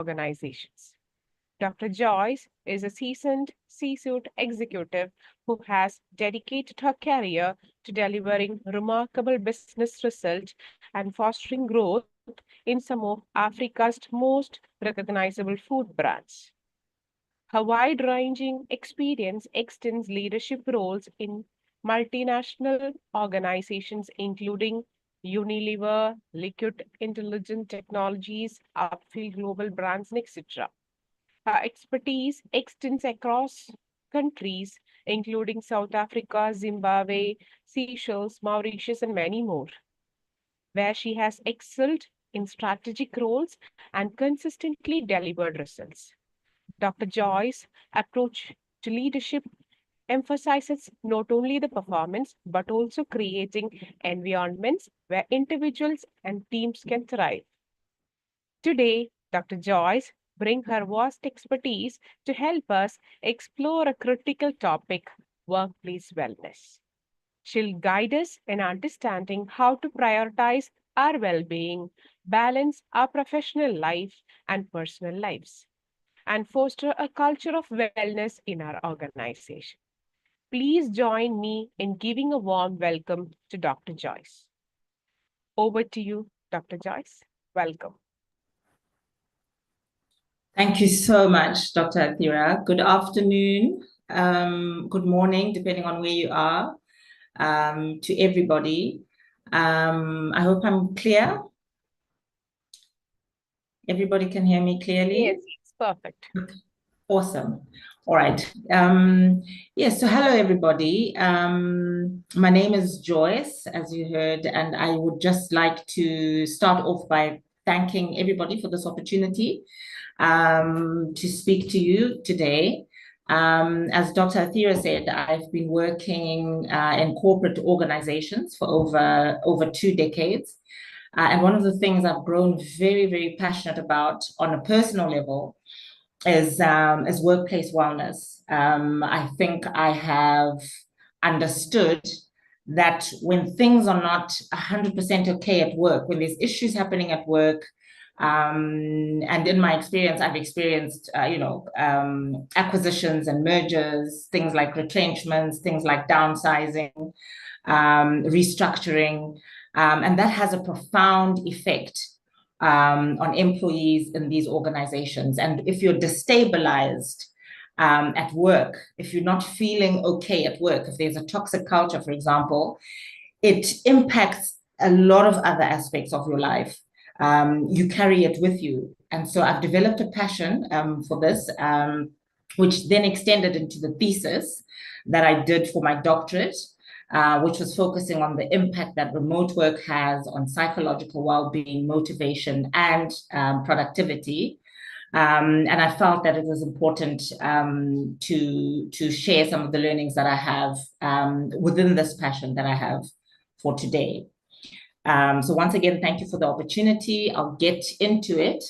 organizations. Dr. Joyce is a seasoned C-suite executive who has dedicated her career to delivering remarkable business results and fostering growth in some of Africa's most recognizable food brands. Her wide-ranging experience extends leadership roles in multinational organizations, including Unilever, Liquid Intelligent Technologies, Upfield Global Brands, and etc. Her expertise extends across countries, including South Africa, Zimbabwe, Seychelles, Mauritius, and many more, where she has excelled in strategic roles and consistently delivered results. Dr. Joy's approach to leadership emphasizes not only the performance but also creating environments where individuals and teams can thrive. Today, Dr. Joyce brings her vast expertise to help us explore a critical topic, workplace wellness. She'll guide us in understanding how to prioritize our well-being, balance our professional life and personal lives, and foster a culture of wellness in our organization. Please join me in giving a warm welcome to Dr. Joyce. Over to you, Dr. Joyce. Welcome. Thank you so much, Dr. Athira. Good afternoon, good morning, depending on where you are, to everybody. I hope I'm clear. Everybody can hear me clearly? Yes, it's perfect. Okay. Awesome. All right. Yes, so hello, everybody. My name is Joyce, as you heard, and I would just like to start off by thanking everybody for this opportunity to speak to you today. As Dr. Athira said, I've been working in corporate organizations for over 2 decades. And one of the things I've grown very, very passionate about on a personal level is workplace wellness. I think I have understood that when things are not 100% okay at work, when there's issues happening at work, and in my experience, I've experienced, acquisitions and mergers, things like retrenchments, things like downsizing, restructuring, and that has a profound effect on employees in these organizations. And if you're destabilized at work, if you're not feeling okay at work, if there's a toxic culture, for example, it impacts a lot of other aspects of your life. You carry it with you. And so I've developed a passion for this, which then extended into the thesis that I did for my doctorate, which was focusing on the impact that remote work has on psychological well-being, motivation, and productivity. And I felt that it was important to share some of the learnings that I have within this passion that I have for today. So once again, thank you for the opportunity. I'll get into it.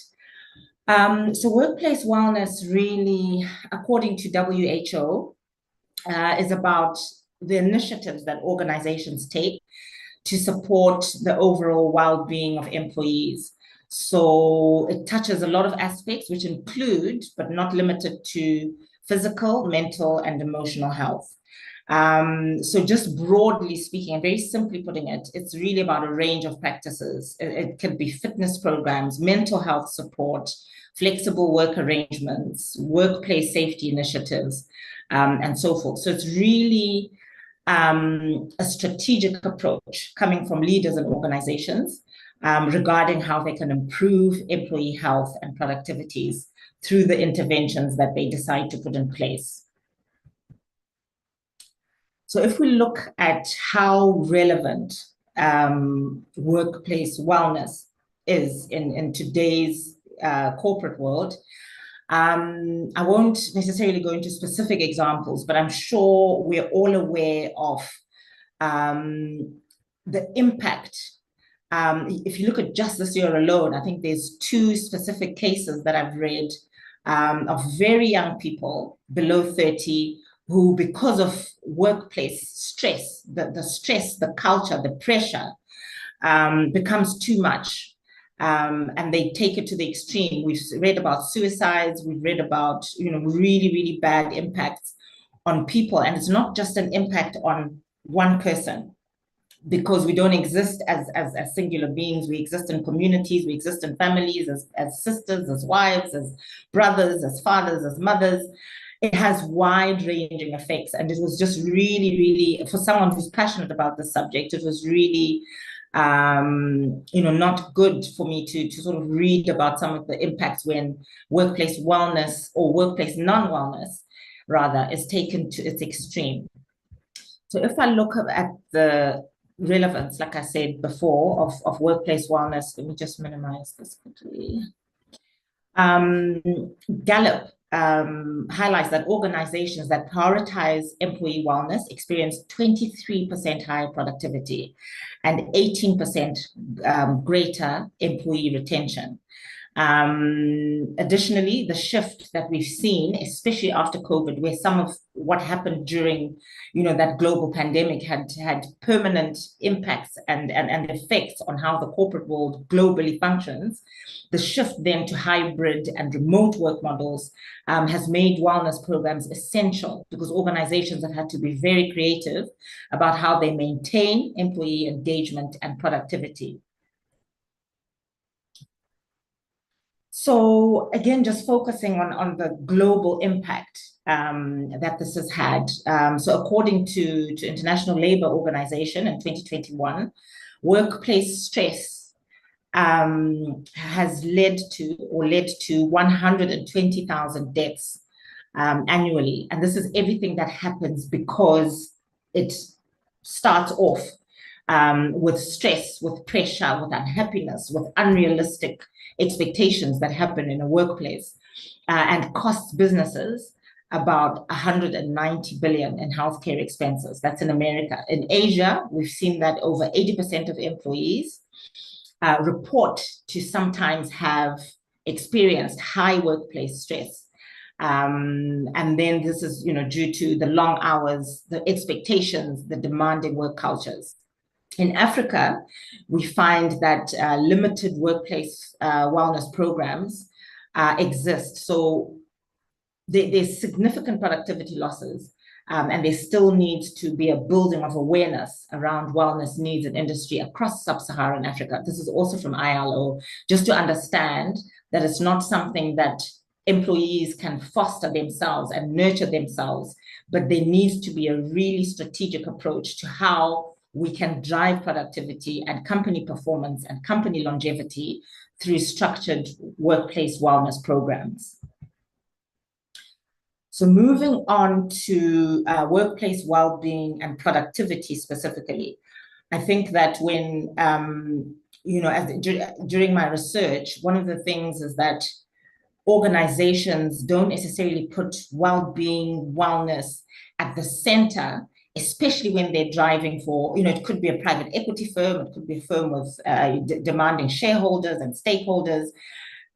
So workplace wellness really, according to WHO, is about the initiatives that organizations take to support the overall well-being of employees. So it touches a lot of aspects, which include, but not limited to, physical, mental, and emotional health. So just broadly speaking, and very simply putting it, it's really about a range of practices. It could be fitness programs, mental health support, flexible work arrangements, workplace safety initiatives, and so forth. So it's really a strategic approach coming from leaders and organizations regarding how they can improve employee health and productivities through the interventions that they decide to put in place. So if we look at how relevant workplace wellness is in today's corporate world, I won't necessarily go into specific examples, but I'm sure we're all aware of the impact. If you look at just this year alone, I think there's 2 specific cases that I've read of very young people below 30 who, because of workplace stress, the stress, the culture, the pressure becomes too much. and they take it to the extreme. We've read about suicides, we've read about, really, really bad impacts on people. And it's not just an impact on one person, because we don't exist as singular beings. We exist in communities, we exist in families, as sisters, as wives, as brothers, as fathers, as mothers. It has wide-ranging effects. And it was just really, really, for someone who's passionate about this subject, it was really not good for me to sort of read about some of the impacts when workplace wellness, or workplace non-wellness rather, is taken to its extreme. So if I look at the relevance, like I said before, of workplace wellness, let me just minimize this quickly. Gallup highlights that organizations that prioritize employee wellness experience 23% higher productivity and 18% greater employee retention. Additionally, the shift that we've seen, especially after COVID, where some of what happened during, that global pandemic had permanent impacts and effects on how the corporate world globally functions, the shift then to hybrid and remote work models has made wellness programs essential, because organizations have had to be very creative about how they maintain employee engagement and productivity. So again, just focusing on the global impact that this has had. So according to International Labour Organization in 2021, workplace stress has led to 120,000 deaths annually. And this is everything that happens because it starts off with stress, with pressure, with unhappiness, with unrealistic expectations that happen in a workplace, and costs businesses about 190 billion in healthcare expenses. That's in America. In Asia, we've seen that over 80% of employees report to sometimes have experienced high workplace stress. And then this is, due to the long hours, the expectations, the demanding work cultures. In Africa, we find that limited workplace wellness programs exist. So there's significant productivity losses, and there still needs to be a building of awareness around wellness needs in industry across sub-Saharan Africa. This is also from ILO, just to understand that it's not something that employees can foster themselves and nurture themselves, but there needs to be a really strategic approach to how we can drive productivity and company performance and company longevity through structured workplace wellness programs. So moving on to workplace well-being and productivity specifically, I think that when, during my research, one of the things is that organizations don't necessarily put well-being, wellness at the center, especially when they're driving for, it could be a private equity firm, it could be a firm with demanding shareholders and stakeholders.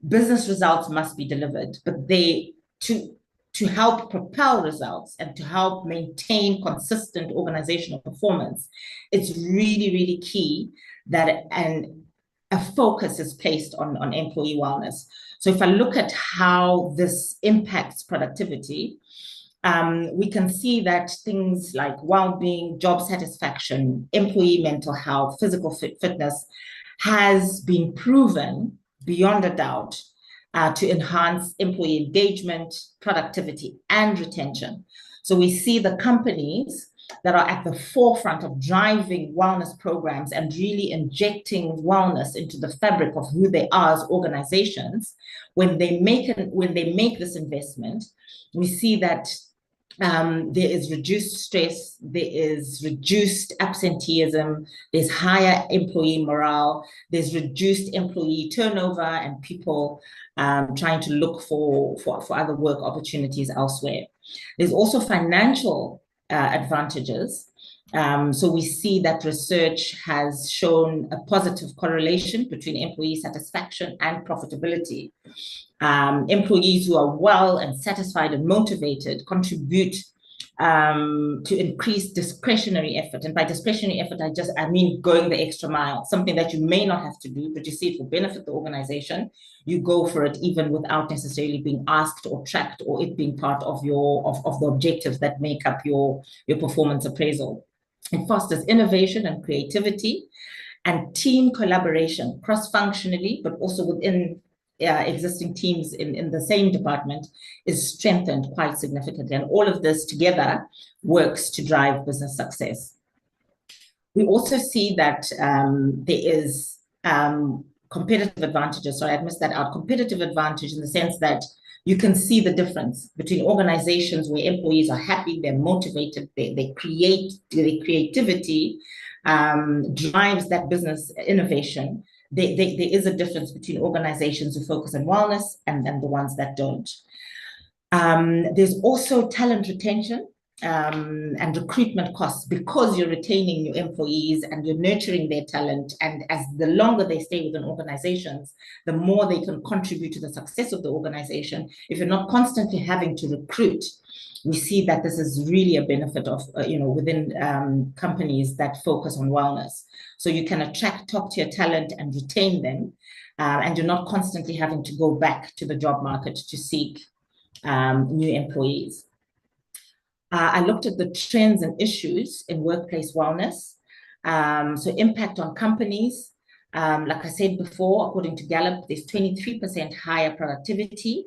Business results must be delivered, but to help propel results and to help maintain consistent organizational performance, it's really, really key that a focus is placed on employee wellness. So if I look at how this impacts productivity, we can see that things like well-being, job satisfaction, employee mental health, physical fitness has been proven beyond a doubt to enhance employee engagement, productivity, and retention. So we see the companies that are at the forefront of driving wellness programs and really injecting wellness into the fabric of who they are as organizations. When they make this investment, we see that there is reduced stress, there is reduced absenteeism, there's higher employee morale, there's reduced employee turnover and people trying to look for other work opportunities elsewhere. There's also financial advantages. So we see that research has shown a positive correlation between employee satisfaction and profitability. Employees who are well and satisfied and motivated contribute to increase discretionary effort. And by discretionary effort, I mean going the extra mile, something that you may not have to do, but you see it will benefit the organization. You go for it even without necessarily being asked or tracked, or it being part of the objectives that make up your performance appraisal. It fosters innovation and creativity and team collaboration cross-functionally, but also within existing teams in the same department, is strengthened quite significantly. And all of this together works to drive business success. We also see that there is competitive advantages. So I missed that out. Competitive advantage in the sense that you can see the difference between organizations where employees are happy, they're motivated, their creativity drives that business innovation. There is a difference between organizations who focus on wellness and the ones that don't. There's also talent retention and recruitment costs, because you're retaining your employees and you're nurturing their talent. And as the longer they stay within organizations, the more they can contribute to the success of the organization. If you're not constantly having to recruit, we see that this is really a benefit of, within companies that focus on wellness. So you can attract top-tier talent and retain them, and you're not constantly having to go back to the job market to seek new employees. I looked at the trends and issues in workplace wellness. So impact on companies. Like I said before, according to Gallup, there's 23% higher productivity,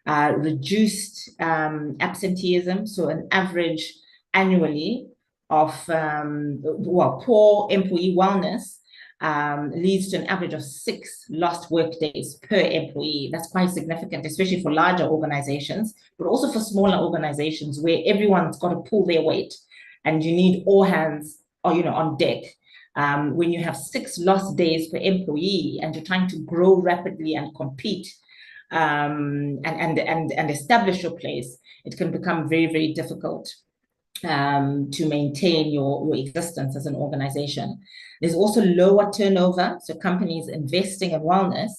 reduced absenteeism, so an average annually of, poor employee wellness leads to an average of 6 lost work days per employee. That's quite significant, especially for larger organizations, but also for smaller organizations where everyone's got to pull their weight and you need all hands on deck. When you have 6 lost days per employee and you're trying to grow rapidly and compete and establish your place, it can become very, very difficult to maintain your existence as an organization. There's also lower turnover. So companies investing in wellness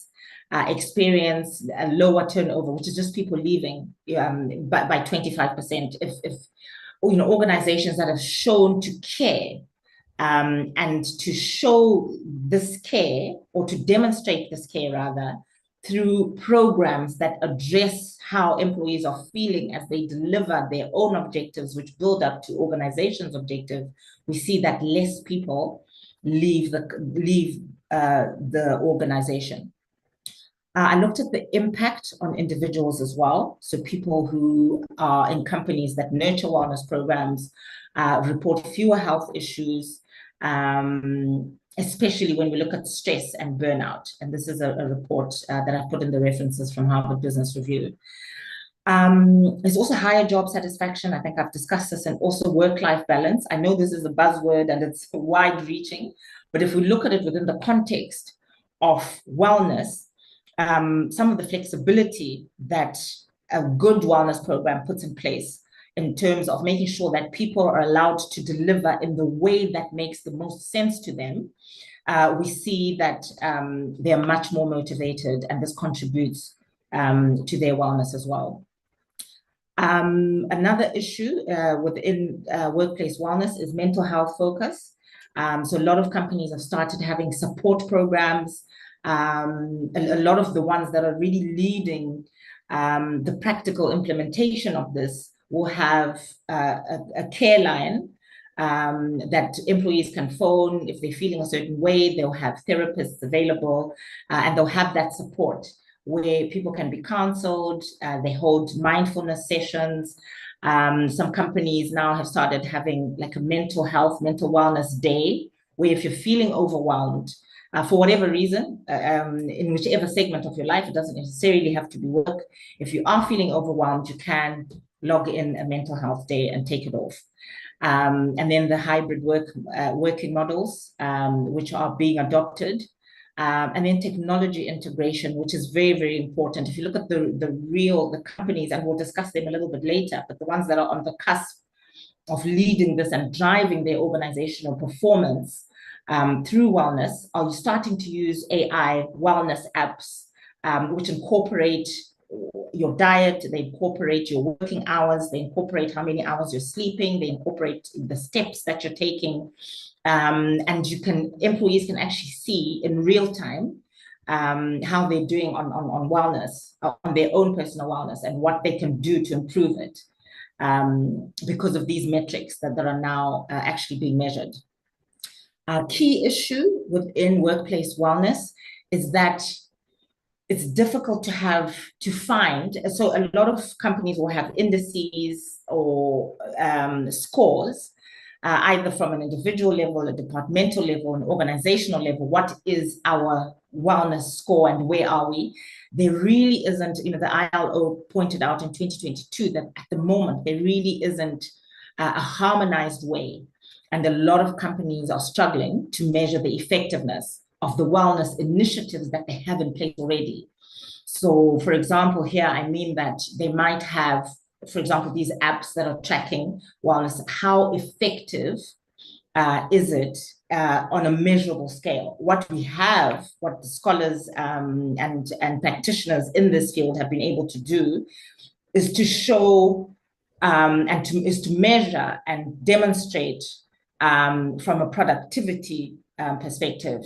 experience a lower turnover, which is just people leaving by 25%. If organizations that have shown to care and to show this care, or to demonstrate this care rather, through programs that address how employees are feeling as they deliver their own objectives, which build up to organization's objective, we see that less people leave the organization. I looked at the impact on individuals as well. So people who are in companies that nurture wellness programs report fewer health issues, especially when we look at stress and burnout. And this is a report that I've put in the references from Harvard Business Review. There's also higher job satisfaction. I think I've discussed this, and also work-life balance. I know this is a buzzword and it's wide-reaching, but if we look at it within the context of wellness, some of the flexibility that a good wellness program puts in place in terms of making sure that people are allowed to deliver in the way that makes the most sense to them, we see that they're much more motivated, and this contributes to their wellness as well. Another issue within workplace wellness is mental health focus. So a lot of companies have started having support programs. A lot of the ones that are really leading the practical implementation of this will have a care line that employees can phone if they're feeling a certain way. They'll have therapists available, and they'll have that support where people can be counseled. They hold mindfulness sessions. Some companies now have started having like a mental wellness day, where if you're feeling overwhelmed, for whatever reason, in whichever segment of your life, it doesn't necessarily have to be work. If you are feeling overwhelmed, you can log in a mental health day and take it off. And then the hybrid working models, which are being adopted. And then technology integration, which is very, very important. If you look at the companies, and we'll discuss them a little bit later, but the ones that are on the cusp of leading this and driving their organizational performance through wellness, are starting to use AI wellness apps, which incorporate your diet, they incorporate your working hours, they incorporate how many hours you're sleeping, they incorporate the steps that you're taking. And employees can actually see in real time how they're doing on wellness, on their own personal wellness, and what they can do to improve it because of these metrics that are now actually being measured. A key issue within workplace wellness is that it's difficult to find. So a lot of companies will have indices or scores, either from an individual level, a departmental level, an organizational level. What is our wellness score and where are we? There really isn't, the ILO pointed out in 2022 that at the moment, there really isn't a harmonized way. And a lot of companies are struggling to measure the effectiveness of the wellness initiatives that they have in place already. So, for example, here, I mean that they might have, for example, these apps that are tracking wellness. How effective is it on a measurable scale? What we have, what the scholars and practitioners in this field have been able to do is to show is to measure and demonstrate from a productivity perspective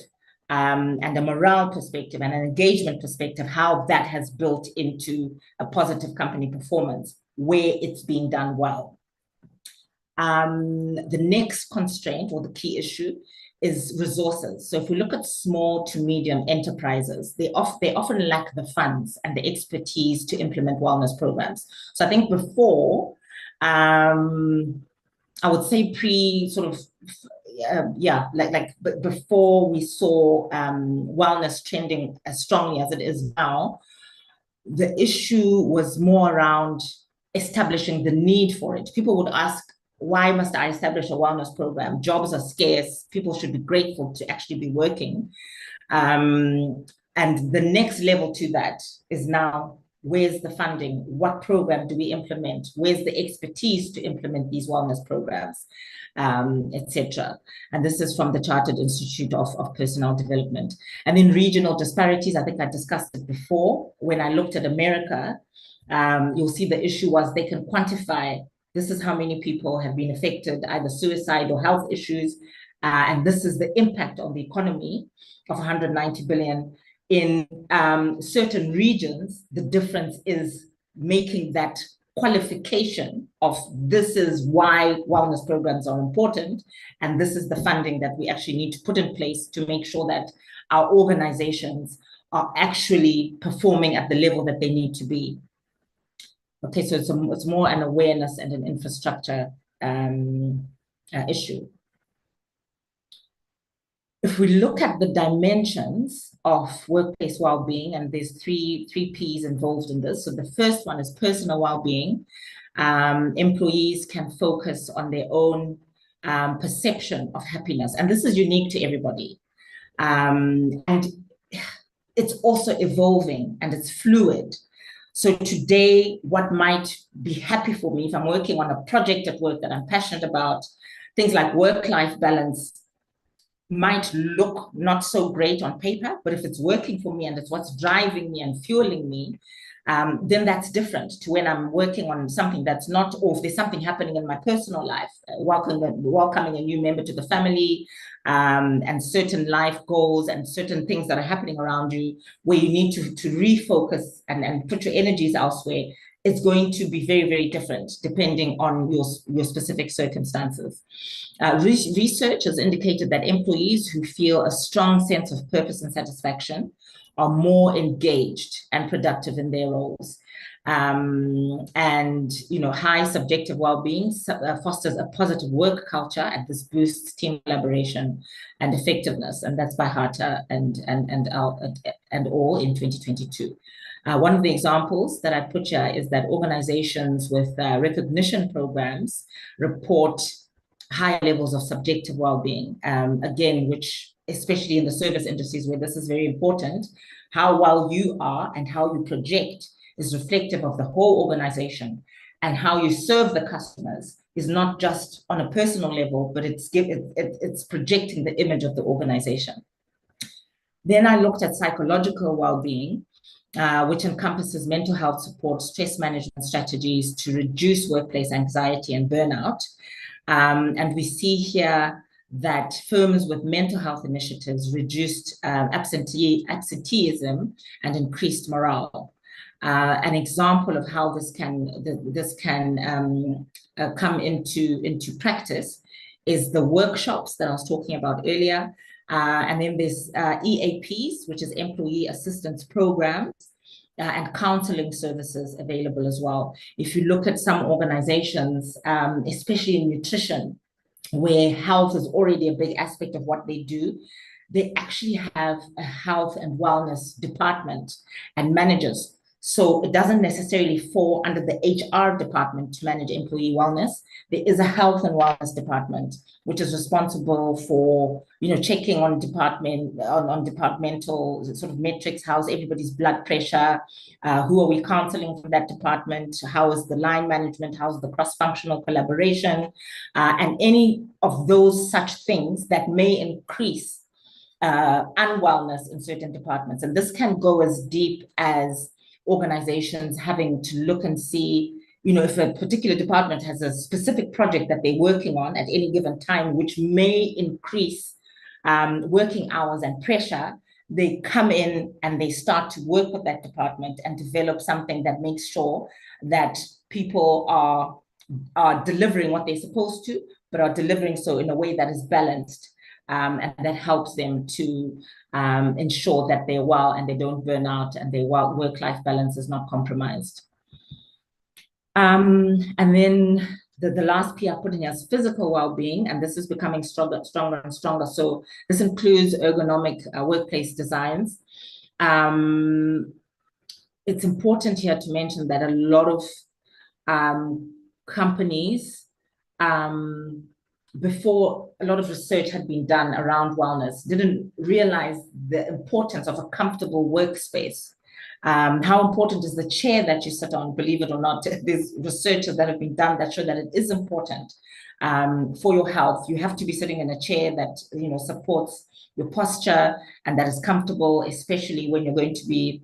and a morale perspective and an engagement perspective, how that has built into a positive company performance where it's being done well. The next constraint or the key issue is resources. So if we look at small to medium enterprises, they often lack the funds and the expertise to implement wellness programs. So I think before, I would say before we saw wellness trending as strongly as it is now, the issue was more around establishing the need for it. People would ask, why must I establish a wellness program? Jobs are scarce. People should be grateful to actually be working. And the next level to that is now, where's the funding? What program do we implement? Where's the expertise to implement these wellness programs, etc.? And this is from the Chartered Institute of Personnel Development. And in regional disparities, I think I discussed it before. When I looked at America, you'll see the issue was they can quantify, this is how many people have been affected, either suicide or health issues, and this is the impact on the economy of 190 billion. In certain regions, the difference is making that qualification of this is why wellness programs are important, and this is the funding that we actually need to put in place to make sure that our organizations are actually performing at the level that they need to be. Okay, so it's more an awareness and an infrastructure issue. If we look at the dimensions of workplace well-being, and there's three P's involved in this. So the first one is personal well-being. Employees can focus on their own perception of happiness, and this is unique to everybody. And it's also evolving and it's fluid. So today, what might be happy for me if I'm working on a project at work that I'm passionate about, things like work-life balance might look not so great on paper, but if it's working for me and it's what's driving me and fueling me, then that's different to when I'm working on something that's not, or if there's something happening in my personal life, welcoming a new member to the family, and certain life goals and certain things that are happening around you where you need to refocus and put your energies elsewhere. It's going to be very, very different depending on your specific circumstances. Research has indicated that employees who feel a strong sense of purpose and satisfaction are more engaged and productive in their roles. And high subjective well-being fosters a positive work culture, and this boosts team collaboration and effectiveness. And that's by Harter and all in 2022. One of the examples that I put here is that organizations with recognition programs report high levels of subjective well-being, again, which especially in the service industries where this is very important, how well you are and how you project is reflective of the whole organization, and how you serve the customers is not just on a personal level, but it's projecting the image of the organization. Then I looked at psychological well-being, which encompasses mental health support, stress management strategies to reduce workplace anxiety and burnout. And we see here that firms with mental health initiatives reduced absenteeism and increased morale. An example of how this can come into practice is the workshops that I was talking about earlier. And then there's EAPs, which is employee assistance programs, and counseling services available as well. If you look at some organizations, especially in nutrition, where health is already a big aspect of what they do, they actually have a health and wellness department and managers. So it doesn't necessarily fall under the HR department to manage employee wellness. There is a health and wellness department, which is responsible for, checking on departmental sort of metrics. How's everybody's blood pressure? Who are we counseling from that department? How is the line management? How's the cross-functional collaboration? And any of those such things that may increase unwellness in certain departments. And this can go as deep as organizations having to look and see, if a particular department has a specific project that they're working on at any given time, which may increase working hours and pressure, they come in and they start to work with that department and develop something that makes sure that people are delivering what they're supposed to, but are delivering so in a way that is balanced. And that helps them to ensure that they're well and they don't burn out and their work-life balance is not compromised. And then the last P I put in here is physical well-being, and this is becoming stronger and stronger. So this includes ergonomic workplace designs. It's important here to mention that a lot of companies, before a lot of research had been done around wellness, didn't realize the importance of a comfortable workspace. How important is the chair that you sit on? Believe it or not, there's researches that have been done that show that it is important for your health. You have to be sitting in a chair that supports your posture and that is comfortable, especially when you're going to be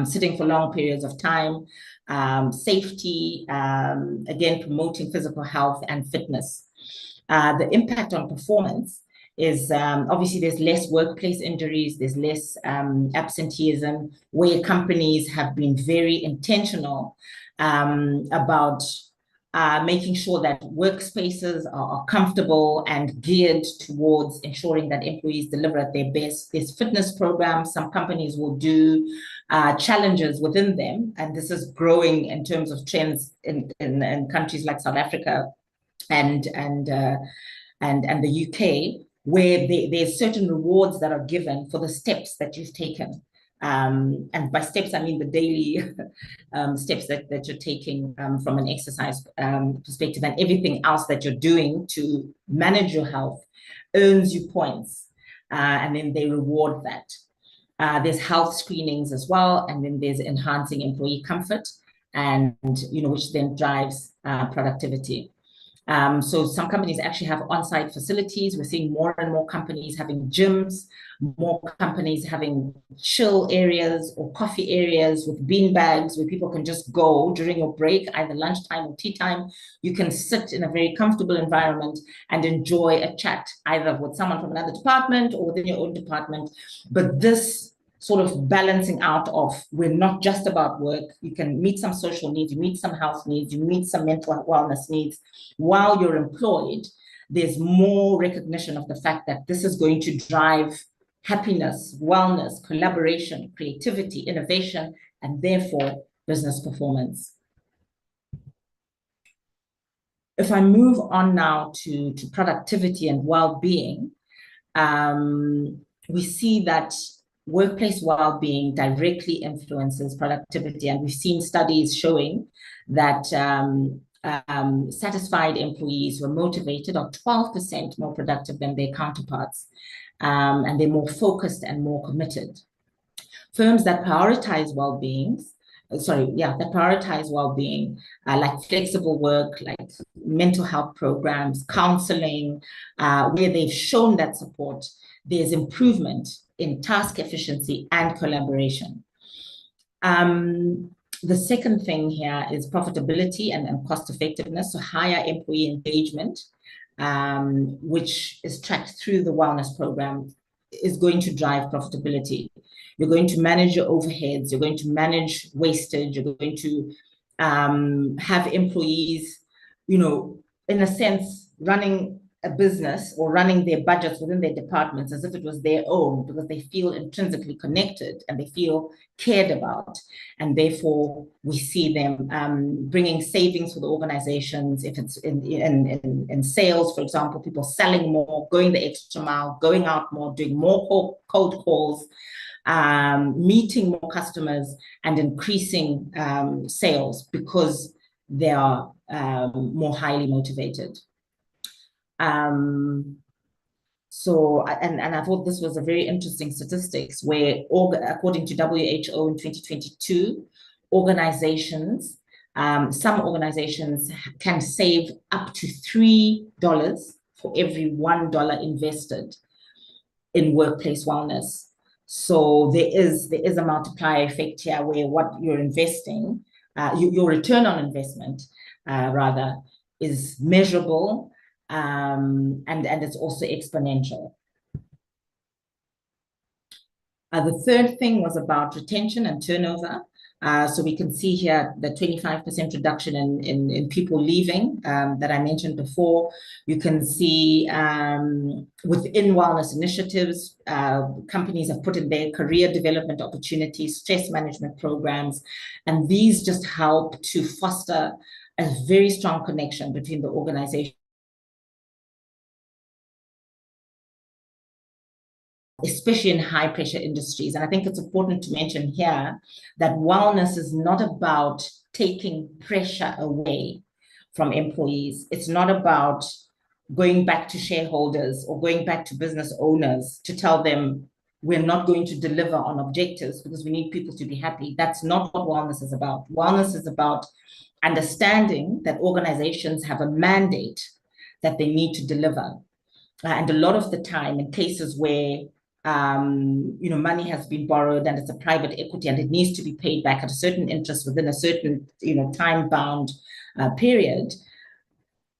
sitting for long periods of time. Safety, again, promoting physical health and fitness. The impact on performance is obviously there's less workplace injuries, there's less absenteeism, where companies have been very intentional about making sure that workspaces are comfortable and geared towards ensuring that employees deliver at their best. There's fitness programs. Some companies will do challenges within them, and this is growing in terms of trends in countries like South Africa and the UK, where there's certain rewards that are given for the steps that you've taken. And by steps, I mean the daily steps that you're taking from an exercise perspective, and everything else that you're doing to manage your health earns you points, and then they reward that. There's health screenings as well, and then there's enhancing employee comfort, and which then drives productivity. So some companies actually have on-site facilities. We're seeing more and more companies having gyms, more companies having chill areas or coffee areas with bean bags where people can just go during your break, either lunchtime or tea time. You can sit in a very comfortable environment and enjoy a chat, either with someone from another department or within your own department. But this sort of balancing out of, we're not just about work. You can meet some social needs, you meet some health needs, you meet some mental wellness needs while you're employed. There's more recognition of the fact that this is going to drive happiness, wellness, collaboration, creativity, innovation, and therefore business performance. If I move on now to productivity and well-being, we see that workplace well-being directly influences productivity, and we've seen studies showing that satisfied employees who are motivated are 12% more productive than their counterparts, and they're more focused and more committed. Firms that prioritize well-being, like flexible work, like mental health programs, counseling, where they've shown that support, there's improvement in task efficiency and collaboration. The second thing here is profitability and cost effectiveness, so higher employee engagement, which is tracked through the wellness program, is going to drive profitability. You're going to manage your overheads, you're going to manage wastage, you're going to have employees, you know, in a sense, running a business or running their budgets within their departments as if it was their own, because they feel intrinsically connected and they feel cared about. And therefore, we see them bringing savings for the organizations. If it's in sales, for example, people selling more, going the extra mile, going out more, doing more cold calls, meeting more customers and increasing sales because they are more highly motivated. So I thought this was a very interesting statistics where, according to WHO in 2022, organizations, some organizations can save up to $3 for every $1 invested in workplace wellness. So there is a multiplier effect here where what you're investing, your return on investment, rather, is measurable, and it's also exponential. The third thing was about retention and turnover. So we can see here the 25% reduction in people leaving that I mentioned before. You can see within wellness initiatives, companies have put in their career development opportunities, stress management programs, and these just help to foster a very strong connection between the organization, especially in high pressure industries. And I think it's important to mention here that wellness is not about taking pressure away from employees. It's not about going back to shareholders or going back to business owners to tell them we're not going to deliver on objectives because we need people to be happy. That's not what wellness is about. Wellness is about understanding that organizations have a mandate that they need to deliver. And a lot of the time, in cases where money has been borrowed and it's a private equity and it needs to be paid back at a certain interest within a certain, time-bound period,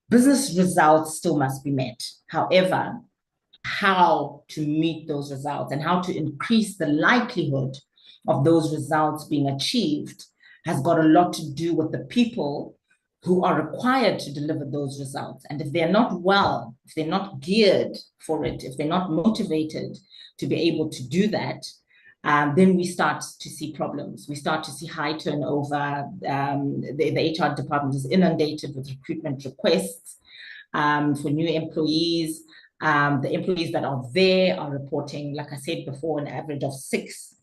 business results still must be met. However, how to meet those results and how to increase the likelihood of those results being achieved has got a lot to do with the people who are required to deliver those results. And if they're not well, if they're not geared for it, if they're not motivated to be able to do that, then we start to see problems. We start to see high turnover. The HR department is inundated with recruitment requests for new employees. The employees that are there are reporting, like I said before, an average of 6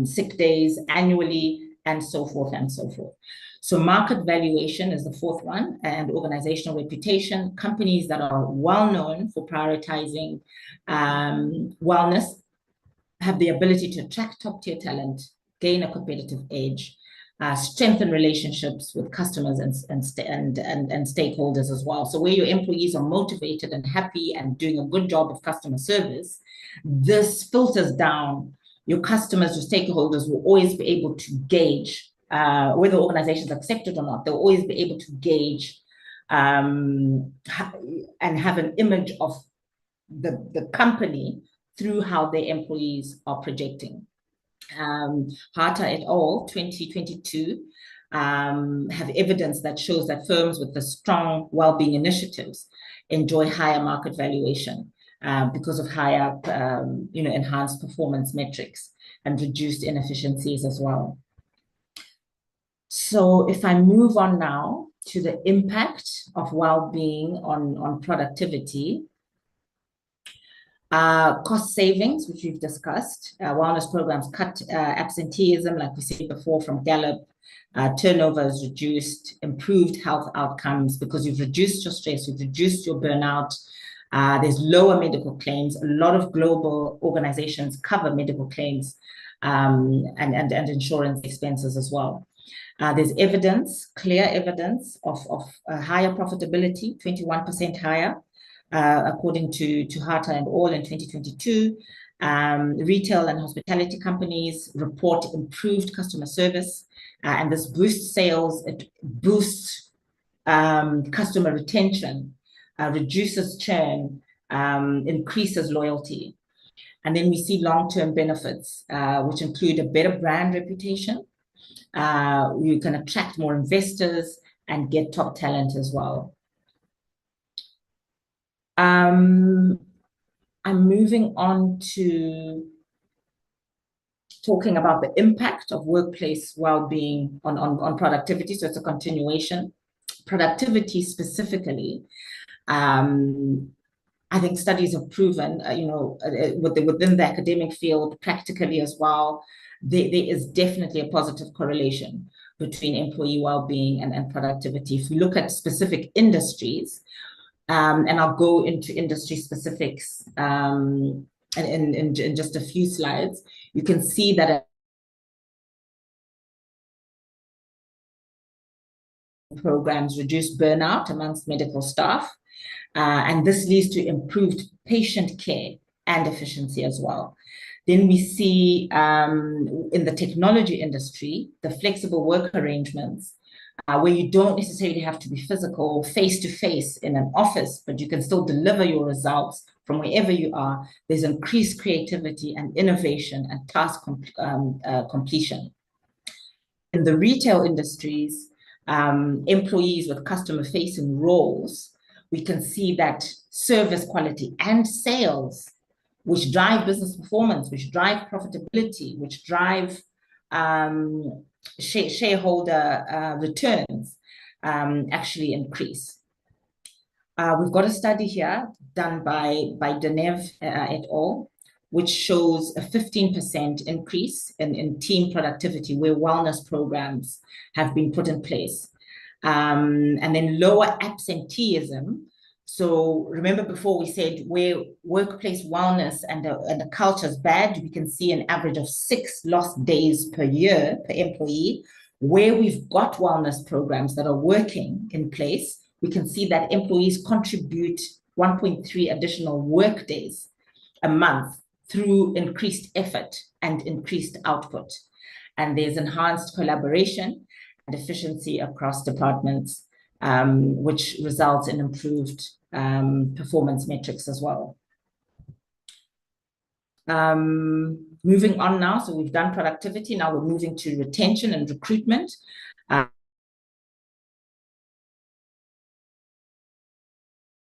sick days annually, and so forth and so forth. So market valuation is the fourth one, and organizational reputation. Companies that are well known for prioritizing wellness have the ability to attract top-tier talent, gain a competitive edge, strengthen relationships with customers and stakeholders as well. So where your employees are motivated and happy and doing a good job of customer service, this filters down. Your customers, your stakeholders will always be able to gauge whether organizations accept it or not. They'll always be able to gauge and have an image of the company through how their employees are projecting. Harter et al. 2022 have evidence that shows that firms with the strong well-being initiatives enjoy higher market valuation because of higher, enhanced performance metrics and reduced inefficiencies as well. So if I move on now to the impact of well-being on productivity, cost savings, which we've discussed, wellness programs cut absenteeism, like we said before from Gallup, turnover is reduced, improved health outcomes because you've reduced your stress, you've reduced your burnout, there's lower medical claims. A lot of global organizations cover medical claims and insurance expenses as well. There's evidence, clear evidence of higher profitability, 21% higher, according to Harter and al. in 2022. Retail and hospitality companies report improved customer service, and this boosts sales, it boosts customer retention, reduces churn, increases loyalty. And then we see long-term benefits, which include a better brand reputation. You can attract more investors and get top talent as well. I'm moving on to talking about the impact of workplace well-being on productivity. So it's a continuation. Productivity specifically, I think studies have proven, within the academic field, practically as well, there is definitely a positive correlation between employee well-being and productivity. If we look at specific industries, and I'll go into industry specifics in just a few slides, you can see that programs reduce burnout amongst medical staff, and this leads to improved patient care and efficiency as well. Then we see in the technology industry, the flexible work arrangements, where you don't necessarily have to be physical, face-to-face in an office, but you can still deliver your results from wherever you are. There's increased creativity and innovation and task completion. In the retail industries, employees with customer-facing roles, we can see that service quality and sales, which drive business performance, which drive profitability, which drive shareholder returns, actually increase. We've got a study here done by Denev et al., which shows a 15% increase in team productivity where wellness programs have been put in place. And then lower absenteeism. So remember before we said where workplace wellness and the culture is bad, we can see an average of 6 lost days per year per employee. Where we've got wellness programs that are working in place, we can see that employees contribute 1.3 additional work days a month through increased effort and increased output. And there's enhanced collaboration and efficiency across departments, which results in improved performance metrics as well. Moving on now, so we've done productivity, now we're moving to retention and recruitment.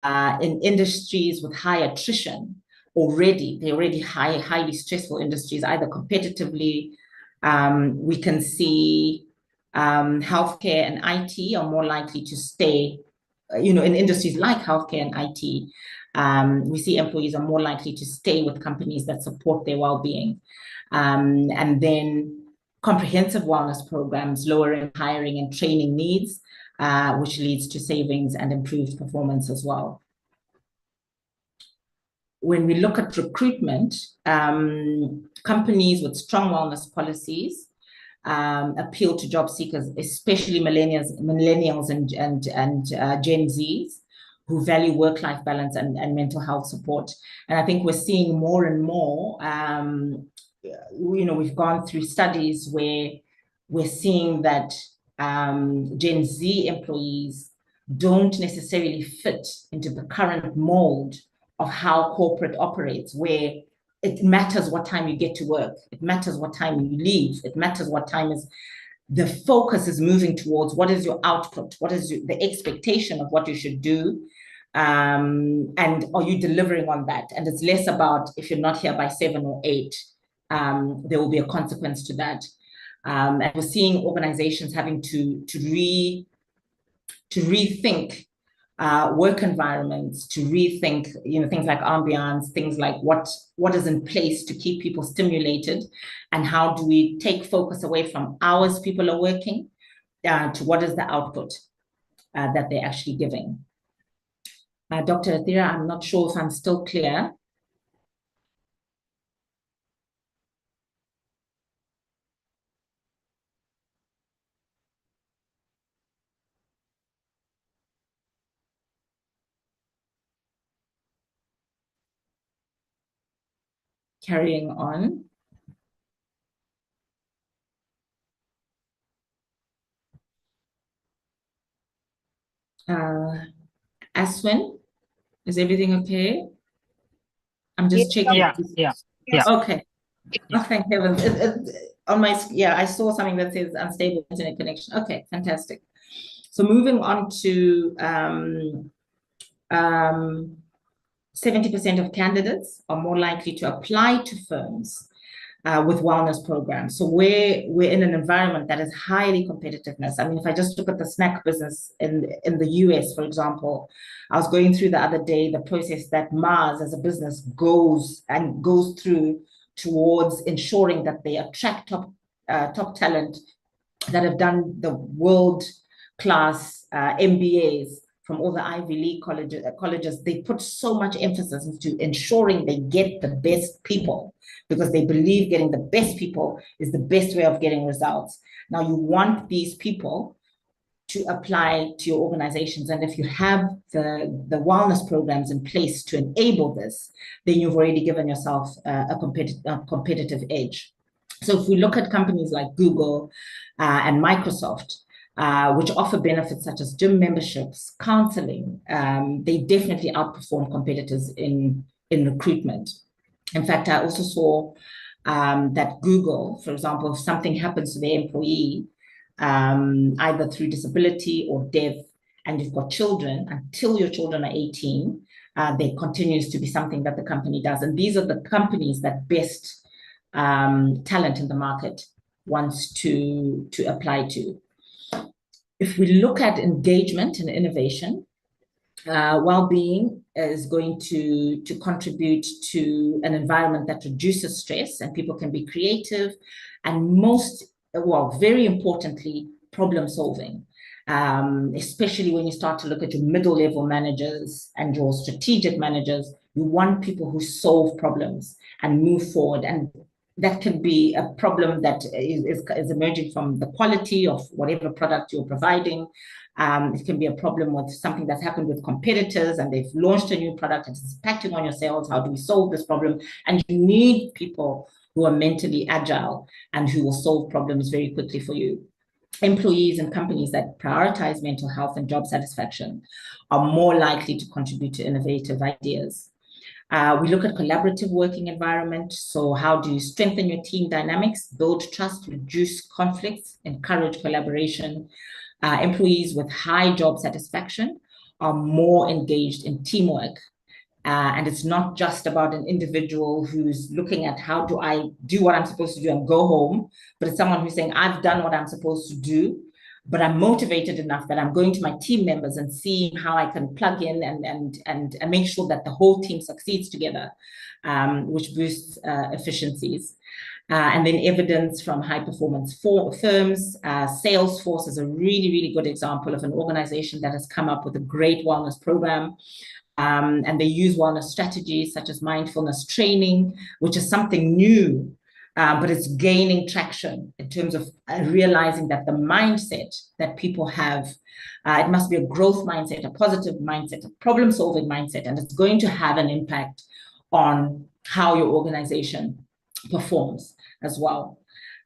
In industries with high attrition, they're already highly stressful industries, either competitively, we can see healthcare and IT are more likely to stay, in industries like healthcare and IT, we see employees are more likely to stay with companies that support their well-being. And then comprehensive wellness programs, lowering hiring and training needs, which leads to savings and improved performance as well. When we look at recruitment, companies with strong wellness policies appeal to job seekers, especially millennials and Gen Zs, who value work-life balance and mental health support. And I think we're seeing more and more, we've gone through studies where we're seeing that Gen Z employees don't necessarily fit into the current mold of how corporate operates, where it matters what time you get to work, it matters what time you leave, it matters what time is. The focus is moving towards what is your output, what is the expectation of what you should do, and are you delivering on that? And it's less about if you're not here by 7 or 8, there will be a consequence to that. And we're seeing organizations having to rethink work environments, to rethink, things like ambiance, things like what is in place to keep people stimulated, and how do we take focus away from hours people are working to what is the output that they're actually giving. Dr. Athira, I'm not sure if I'm still clear. carrying on. Aswin, is everything okay? I'm just checking. Yeah. Okay. Oh, thank heavens. On my, I saw something that says unstable internet connection. Okay, fantastic. So moving on to 70% of candidates are more likely to apply to firms with wellness programs. So we're in an environment that is highly competitiveness. I mean, if I just look at the snack business in the US, for example, I was going through the other day the process that Mars as a business goes through towards ensuring that they attract top talent that have done the world-class MBAs from all the Ivy League colleges. They put so much emphasis into ensuring they get the best people because they believe getting the best people is the best way of getting results. Now, you want these people to apply to your organizations. And if you have the wellness programs in place to enable this, then you've already given yourself a competitive edge. So if we look at companies like Google and Microsoft, which offer benefits such as gym memberships, counseling, they definitely outperform competitors in recruitment. In fact, I also saw that Google, for example, if something happens to their employee, either through disability or death, and you've got children, until your children are 18, there continues to be something that the company does. And these are the companies that best talent in the market wants to apply to. If we look at engagement and innovation, well-being is going to contribute to an environment that reduces stress and people can be creative and very importantly, problem solving. Especially when you start to look at your middle-level managers and your strategic managers, you want people who solve problems and move forward. And that can be a problem that is emerging from the quality of whatever product you're providing. It can be a problem with something that's happened with competitors and they've launched a new product and it's impacting on your sales. How do we solve this problem? And you need people who are mentally agile and who will solve problems very quickly for you. Employees and companies that prioritize mental health and job satisfaction are more likely to contribute to innovative ideas. We look at collaborative working environment. So how do you strengthen your team dynamics, build trust, reduce conflicts, encourage collaboration? Employees with high job satisfaction are more engaged in teamwork. And it's not just about an individual who's looking at how do I do what I'm supposed to do and go home, but it's someone who's saying, I've done what I'm supposed to do, but I'm motivated enough that I'm going to my team members and seeing how I can plug in and make sure that the whole team succeeds together, which boosts efficiencies. And then evidence from high performance firms. Salesforce is a really, really good example of an organization that has come up with a great wellness program. And they use wellness strategies such as mindfulness training, which is something new, but it's gaining traction in terms of realizing that the mindset that people have, it must be a growth mindset, a positive mindset, a problem-solving mindset, and it's going to have an impact on how your organization performs as well.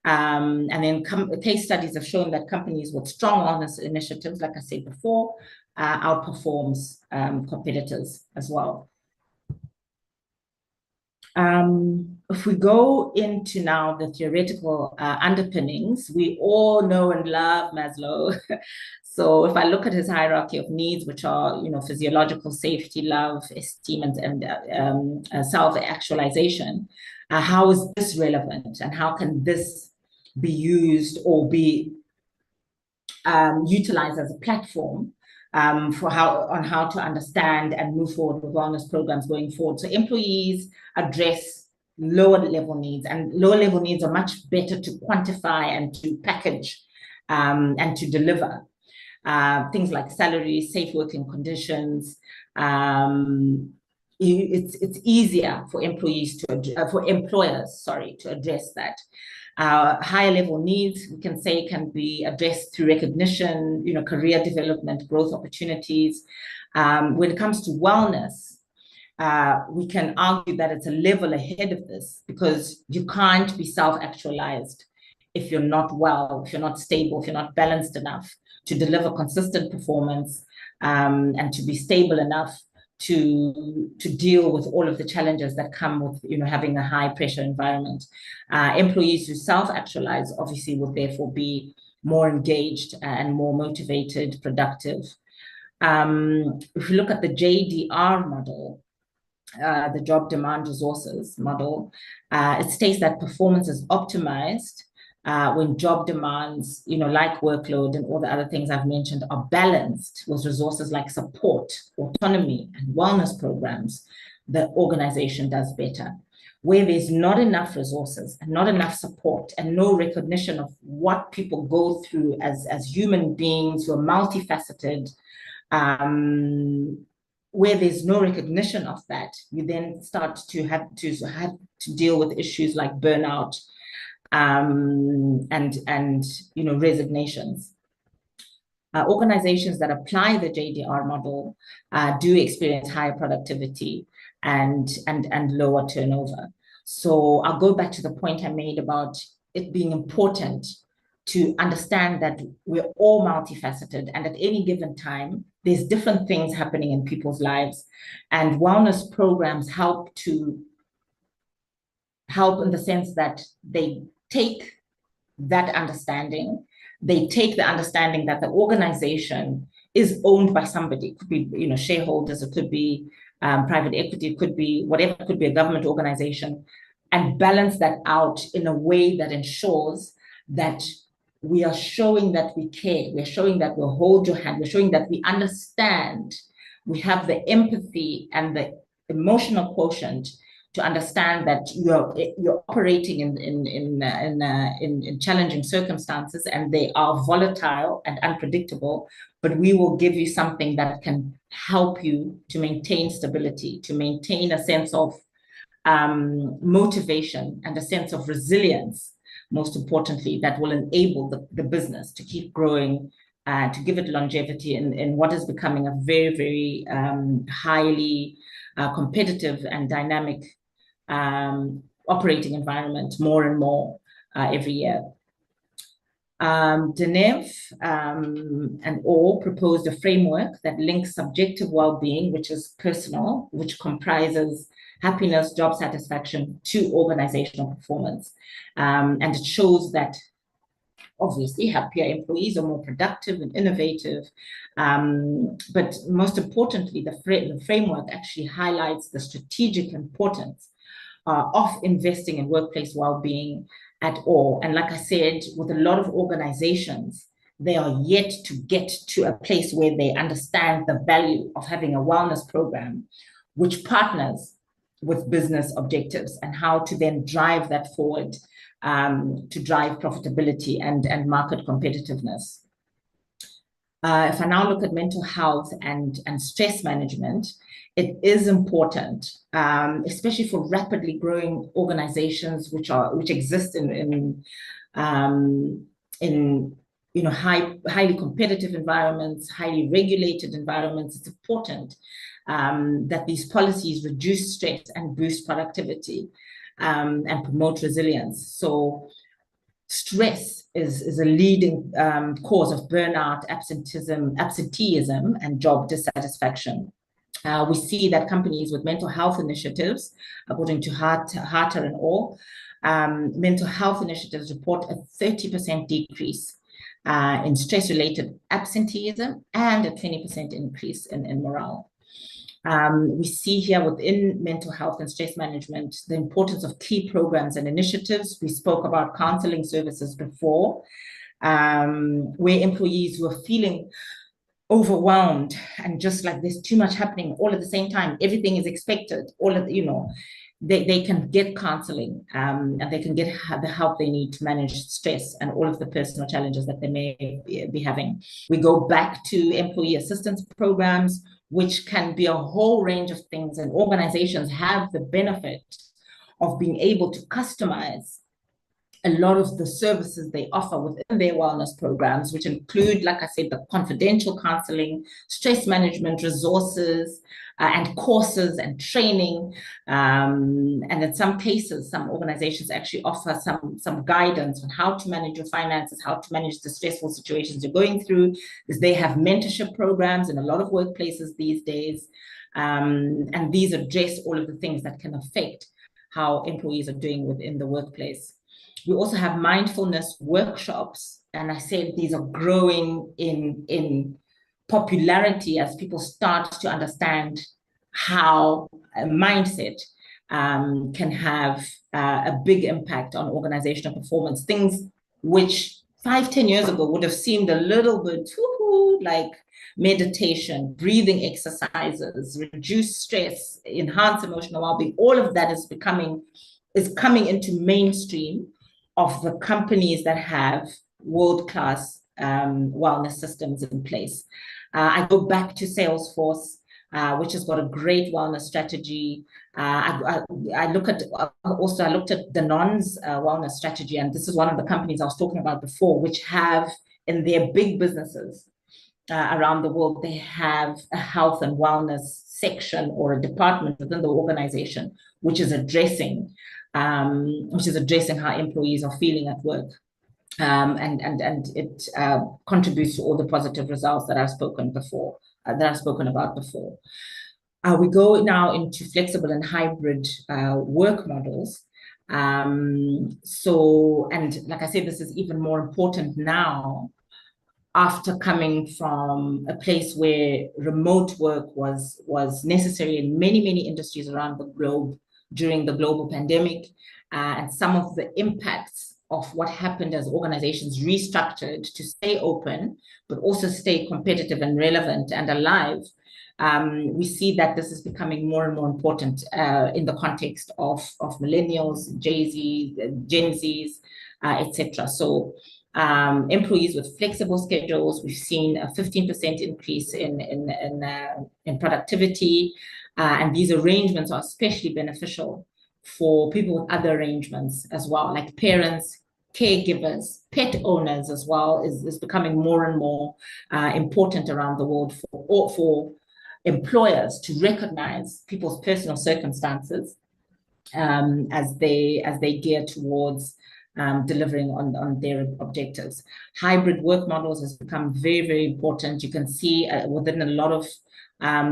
And then case studies have shown that companies with strong wellness initiatives, like I said before, outperforms competitors as well. If we go into now the theoretical underpinnings, we all know and love Maslow. So if I look at his hierarchy of needs, which are, physiological safety, love, esteem, and self-actualization, how is this relevant and how can this be used or be utilized as a platform for how to understand and move forward with wellness programs going forward? So employees address lower level needs, and lower level needs are much better to quantify and to package and to deliver. Things like salary, safe working conditions. It's easier for employers to address that. Higher level needs, we can say, can be addressed through recognition, career development, growth opportunities. When it comes to wellness, we can argue that it's a level ahead of this, because you can't be self-actualized if you're not well, if you're not stable, if you're not balanced enough to deliver consistent performance, and to be stable enough to deal with all of the challenges that come with, having a high pressure environment. Employees who self-actualize obviously would therefore be more engaged and more motivated, productive. If you look at the JDR model, the job demand resources model, it states that performance is optimized when job demands, like workload and all the other things I've mentioned, are balanced with resources like support, autonomy, and wellness programs. The organization does better. Where there's not enough resources and not enough support and no recognition of what people go through as human beings who are multifaceted, where there's no recognition of that, you then start to have to deal with issues like burnout, and resignations. Organizations that apply the JDR model do experience higher productivity and lower turnover. So I'll go back to the point I made about it being important to understand that we're all multifaceted, and at any given time, there's different things happening in people's lives, and wellness programs help in the sense that they take that understanding. They take the understanding that the organization is owned by somebody. It could be, shareholders, it could be private equity, it could be whatever, it could be a government organization, and balance that out in a way that ensures that we are showing that we care, we're showing that we'll hold your hand, we're showing that we understand, we have the empathy and the emotional quotient to understand that you're operating in challenging circumstances, and they are volatile and unpredictable, but we will give you something that can help you to maintain stability, to maintain a sense of motivation and a sense of resilience, most importantly, that will enable the business to keep growing, to give it longevity in what is becoming a very, very highly competitive and dynamic operating environment, more and more every year. Deneuve and all proposed a framework that links subjective well-being, which is personal, which comprises happiness, job satisfaction, to organizational performance. And it shows that obviously happier employees are more productive and innovative. But most importantly, the framework actually highlights the strategic importance of investing in workplace well-being at all. And like I said, with a lot of organizations, they are yet to get to a place where they understand the value of having a wellness program which partners with business objectives, and how to then drive that forward to drive profitability and market competitiveness. If I now look at mental health and stress management, it is important, especially for rapidly growing organizations which exist in highly competitive environments, highly regulated environments. It's important that these policies reduce stress and boost productivity and promote resilience. So stress is a leading cause of burnout, absenteeism, and job dissatisfaction. We see that companies with mental health initiatives, according to Harter and all, mental health initiatives report a 30% decrease in stress-related absenteeism and a 20% increase in morale. We see here within mental health and stress management the importance of key programs and initiatives. We spoke about counseling services before, where employees who are feeling overwhelmed and just like there's too much happening all at the same time, everything is expected, all of they can get counseling, and they can get the help they need to manage stress and all of the personal challenges that they may be having. We go back to employee assistance programs, which can be a whole range of things, and organizations have the benefit of being able to customize a lot of the services they offer within their wellness programs, which include, like I said, the confidential counseling, stress management resources, and courses and training. And in some cases, some organizations actually offer some guidance on how to manage your finances, how to manage the stressful situations you're going through. They have mentorship programs in a lot of workplaces these days. And these address all of the things that can affect how employees are doing within the workplace. We also have mindfulness workshops, and I said these are growing in popularity as people start to understand how a mindset can have a big impact on organizational performance. Things which 5-10 years ago would have seemed a little bit like meditation, breathing exercises, reduce stress, enhance emotional well-being. All of that is coming into mainstream of the companies that have world-class wellness systems in place. I go back to Salesforce, which has got a great wellness strategy. I looked at Danone's wellness strategy, and this is one of the companies I was talking about before, which have in their big businesses around the world, they have a health and wellness section or a department within the organization, which is addressing how employees are feeling at work. And it contributes to all the positive results that I've spoken about before. We go now into flexible and hybrid work models. So, and like I said, this is even more important now after coming from a place where remote work was necessary in many industries around the globe during the global pandemic, and some of the impacts of what happened as organizations restructured to stay open, but also stay competitive and relevant and alive. We see that this is becoming more and more important in the context of millennials, Gen Zs, etc. So employees with flexible schedules, we've seen a 15% increase in productivity, and these arrangements are especially beneficial for people with other arrangements as well, like parents, caregivers, pet owners as well, is becoming more and more important around the world for employers to recognize people's personal circumstances as they gear towards delivering on their objectives. Hybrid work models has become very important. You can see within a lot of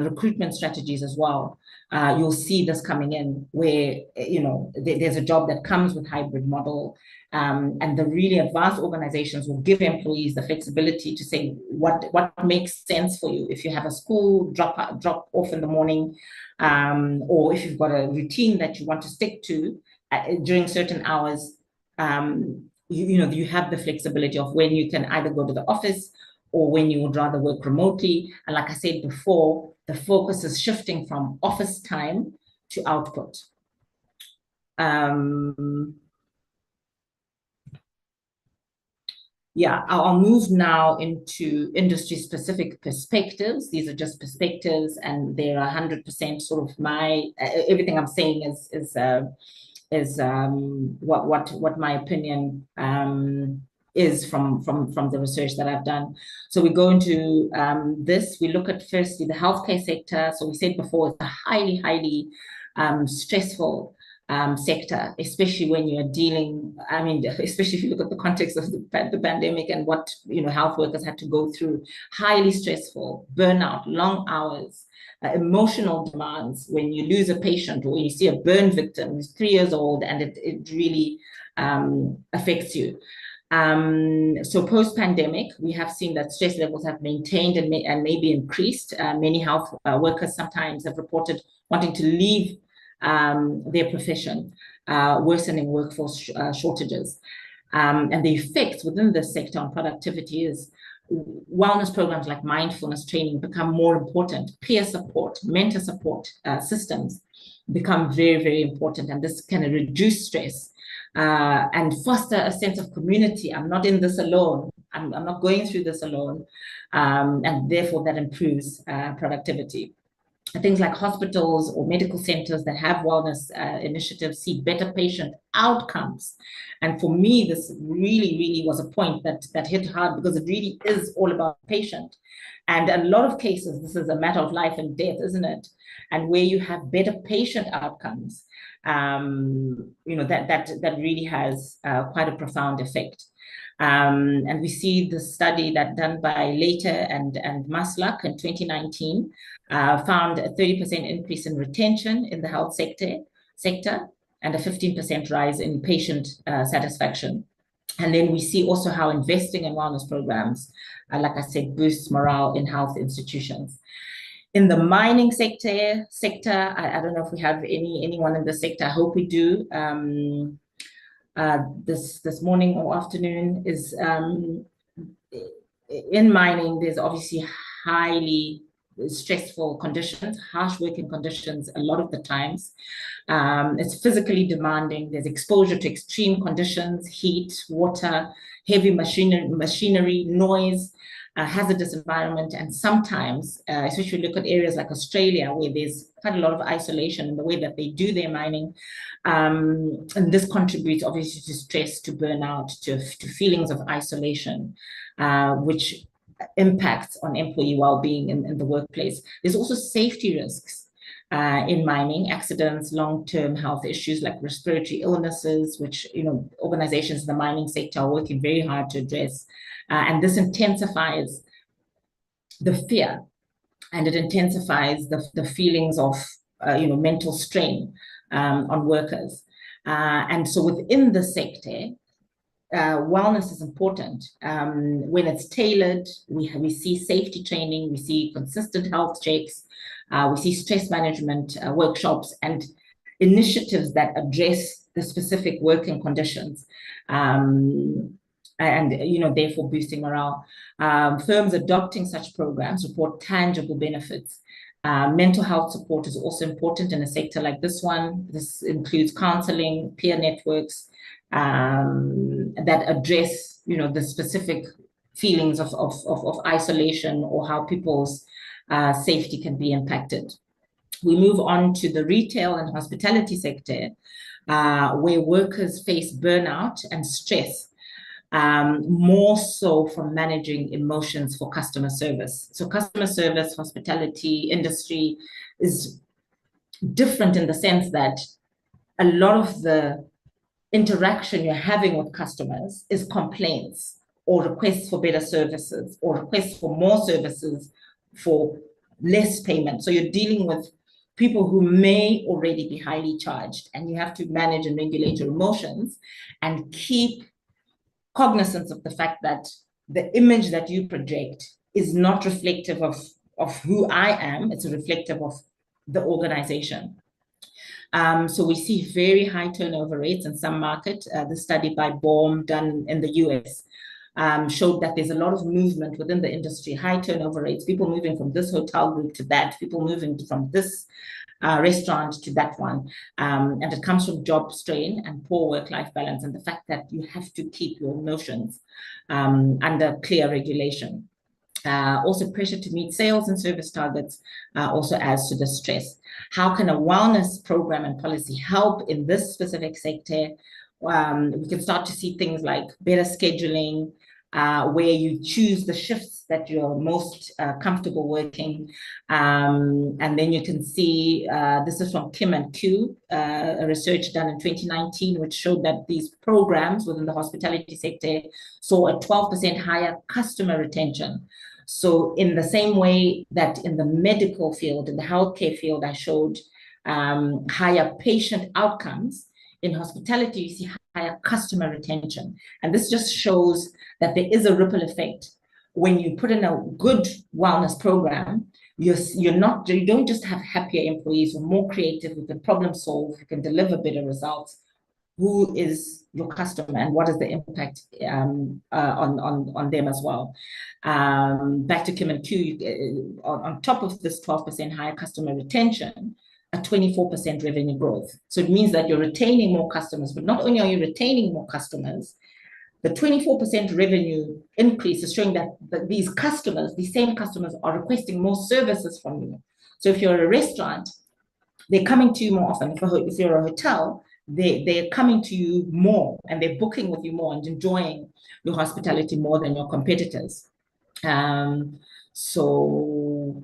recruitment strategies as well. You'll see this coming in where, there's a job that comes with hybrid model, and the really advanced organizations will give employees the flexibility to say what makes sense for you. If you have a school drop off in the morning, or if you've got a routine that you want to stick to during certain hours, you have the flexibility of when you can either go to the office or when you would rather work remotely. And like I said before, the focus is shifting from office time to output. I'll move now into industry-specific perspectives. These are just perspectives, and they're 100% sort of everything I'm saying is what my opinion is from the research that I've done. So we go into this. We look at firstly the healthcare sector. So we said before, it's a highly stressful sector, especially when you're dealing, especially if you look at the context of the pandemic and what health workers had to go through. Highly stressful, burnout, long hours, emotional demands when you lose a patient or you see a burn victim who's 3 years old, and it really affects you. So post-pandemic, we have seen that stress levels have maintained and maybe increased. Many health workers sometimes have reported wanting to leave their profession, worsening workforce shortages. And the effects within this sector on productivity is wellness programs like mindfulness training become more important. Peer support, mentor support systems become very important, and this can reduce stress and foster a sense of community. I'm not in this alone. I'm not going through this alone, and therefore that improves productivity. Things like hospitals or medical centers that have wellness initiatives see better patient outcomes. And for me, this really was a point that hit hard, because it really is all about the patient. And a lot of cases, this is a matter of life and death, isn't it? And where you have better patient outcomes, that really has quite a profound effect. And we see the study that done by Later and Maslach in 2019 found a 30% increase in retention in the health sector and a 15% rise in patient satisfaction. And then we see also how investing in wellness programs, like I said, boosts morale in health institutions. In the mining sector, I don't know if we have anyone in the sector. I hope we do. This morning or afternoon is in mining. There's obviously highly stressful conditions, harsh working conditions a lot of the times. It's physically demanding. There's exposure to extreme conditions, heat, water, heavy machinery, noise, hazardous environment, and sometimes, especially if you look at areas like Australia, where there's quite a lot of isolation in the way that they do their mining, and this contributes obviously to stress, to burnout, to feelings of isolation, which impacts on employee well-being in the workplace. There's also safety risks in mining, accidents, long-term health issues like respiratory illnesses, which organizations in the mining sector are working very hard to address. And this intensifies the fear, and it intensifies the feelings of mental strain on workers. And so within the sector, wellness is important. When it's tailored, we see safety training, we see consistent health checks, we see stress management workshops and initiatives that address the specific working conditions, and therefore boosting morale. Firms adopting such programs report tangible benefits. Mental health support is also important in a sector like this one. This includes counseling, peer networks, that address, the specific feelings of isolation or how people's safety can be impacted. We move on to the retail and hospitality sector, where workers face burnout and stress, more so from managing emotions for customer service. So customer service, hospitality industry is different in the sense that a lot of the interaction you're having with customers is complaints or requests for better services or requests for more services for less payment. So you're dealing with people who may already be highly charged, and you have to manage and regulate your emotions and keep cognizance of the fact that the image that you project is not reflective of who I am. It's reflective of the organization. So we see very high turnover rates in some markets. The study by Baum done in the US showed that there's a lot of movement within the industry, high turnover rates, people moving from this hotel group to that, people moving from this restaurant to that one. And it comes from job strain and poor work-life balance, and the fact that you have to keep your emotions under clear regulation. Also, pressure to meet sales and service targets also adds to the stress. How can a wellness program and policy help in this specific sector? We can start to see things like better scheduling, where you choose the shifts that you're most comfortable working. And then you can see, this is from Kim and Q, a research done in 2019, which showed that these programs within the hospitality sector saw a 12% higher customer retention. So in the same way that in the medical field, in the healthcare field, I showed higher patient outcomes, in hospitality, you see higher customer retention. And this just shows that there is a ripple effect. When you put in a good wellness program, you don't just have happier employees, who are more creative, who can problem solve, who can deliver better results. Who is your customer and what is the impact on them as well? Back to Kim and Q, on top of this 12% higher customer retention, a 24% revenue growth. So it means that you're retaining more customers, but not only are you retaining more customers, the 24% revenue increase is showing that these same customers are requesting more services from you. So if you're a restaurant, they're coming to you more often. If you're a hotel, they're coming to you more and they're booking with you more and enjoying your hospitality more than your competitors. So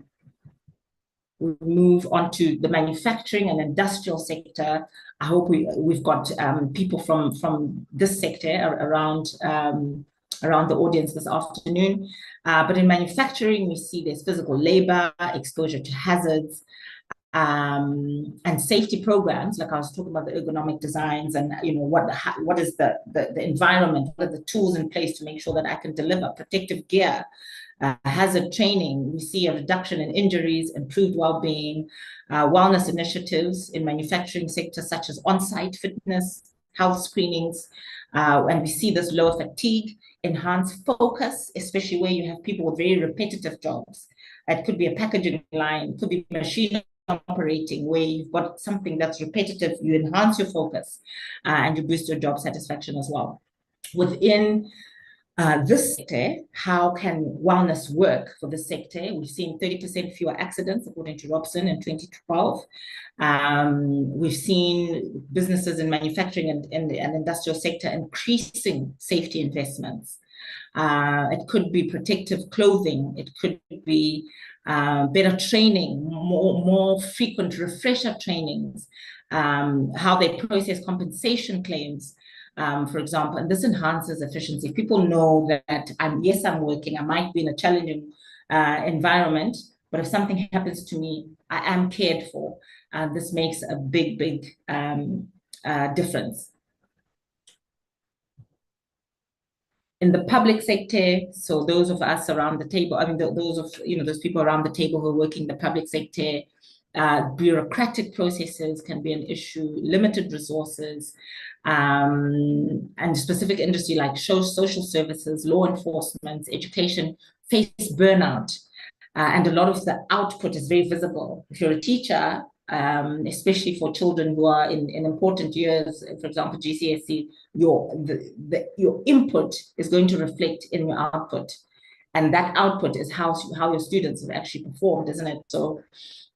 we move on to the manufacturing and industrial sector. I hope we've got people from this sector around the audience this afternoon. But in manufacturing, we see there's physical labor, exposure to hazards, and safety programs. Like I was talking about the ergonomic designs, and what is the environment, what are the tools in place to make sure that I can deliver protective gear, hazard training. We see a reduction in injuries, improved well-being, wellness initiatives in manufacturing sectors such as on-site fitness, health screenings, and we see this lower fatigue, enhanced focus, especially where you have people with very repetitive jobs. It could be a packaging line, it could be machine operating, where you've got something that's repetitive, you enhance your focus, and you boost your job satisfaction as well. Within this sector, how can wellness work for this sector? We've seen 30% fewer accidents, according to Robson, in 2012. We've seen businesses in manufacturing and industrial sector increasing safety investments. It could be protective clothing. It could be better training, more frequent refresher trainings, how they process compensation claims, for example, and this enhances efficiency. People know that I'm working, I might be in a challenging environment, but if something happens to me, I am cared for. This makes a big difference. In the public sector, so those of us around the table, I mean, those people around the table who are working in the public sector, bureaucratic processes can be an issue, limited resources, and specific industry like social services, law enforcement, education face burnout. And a lot of the output is very visible. If you're a teacher, especially for children who are in important years, for example, GCSE, your input is going to reflect in your output. And that output is how your students have actually performed, isn't it? So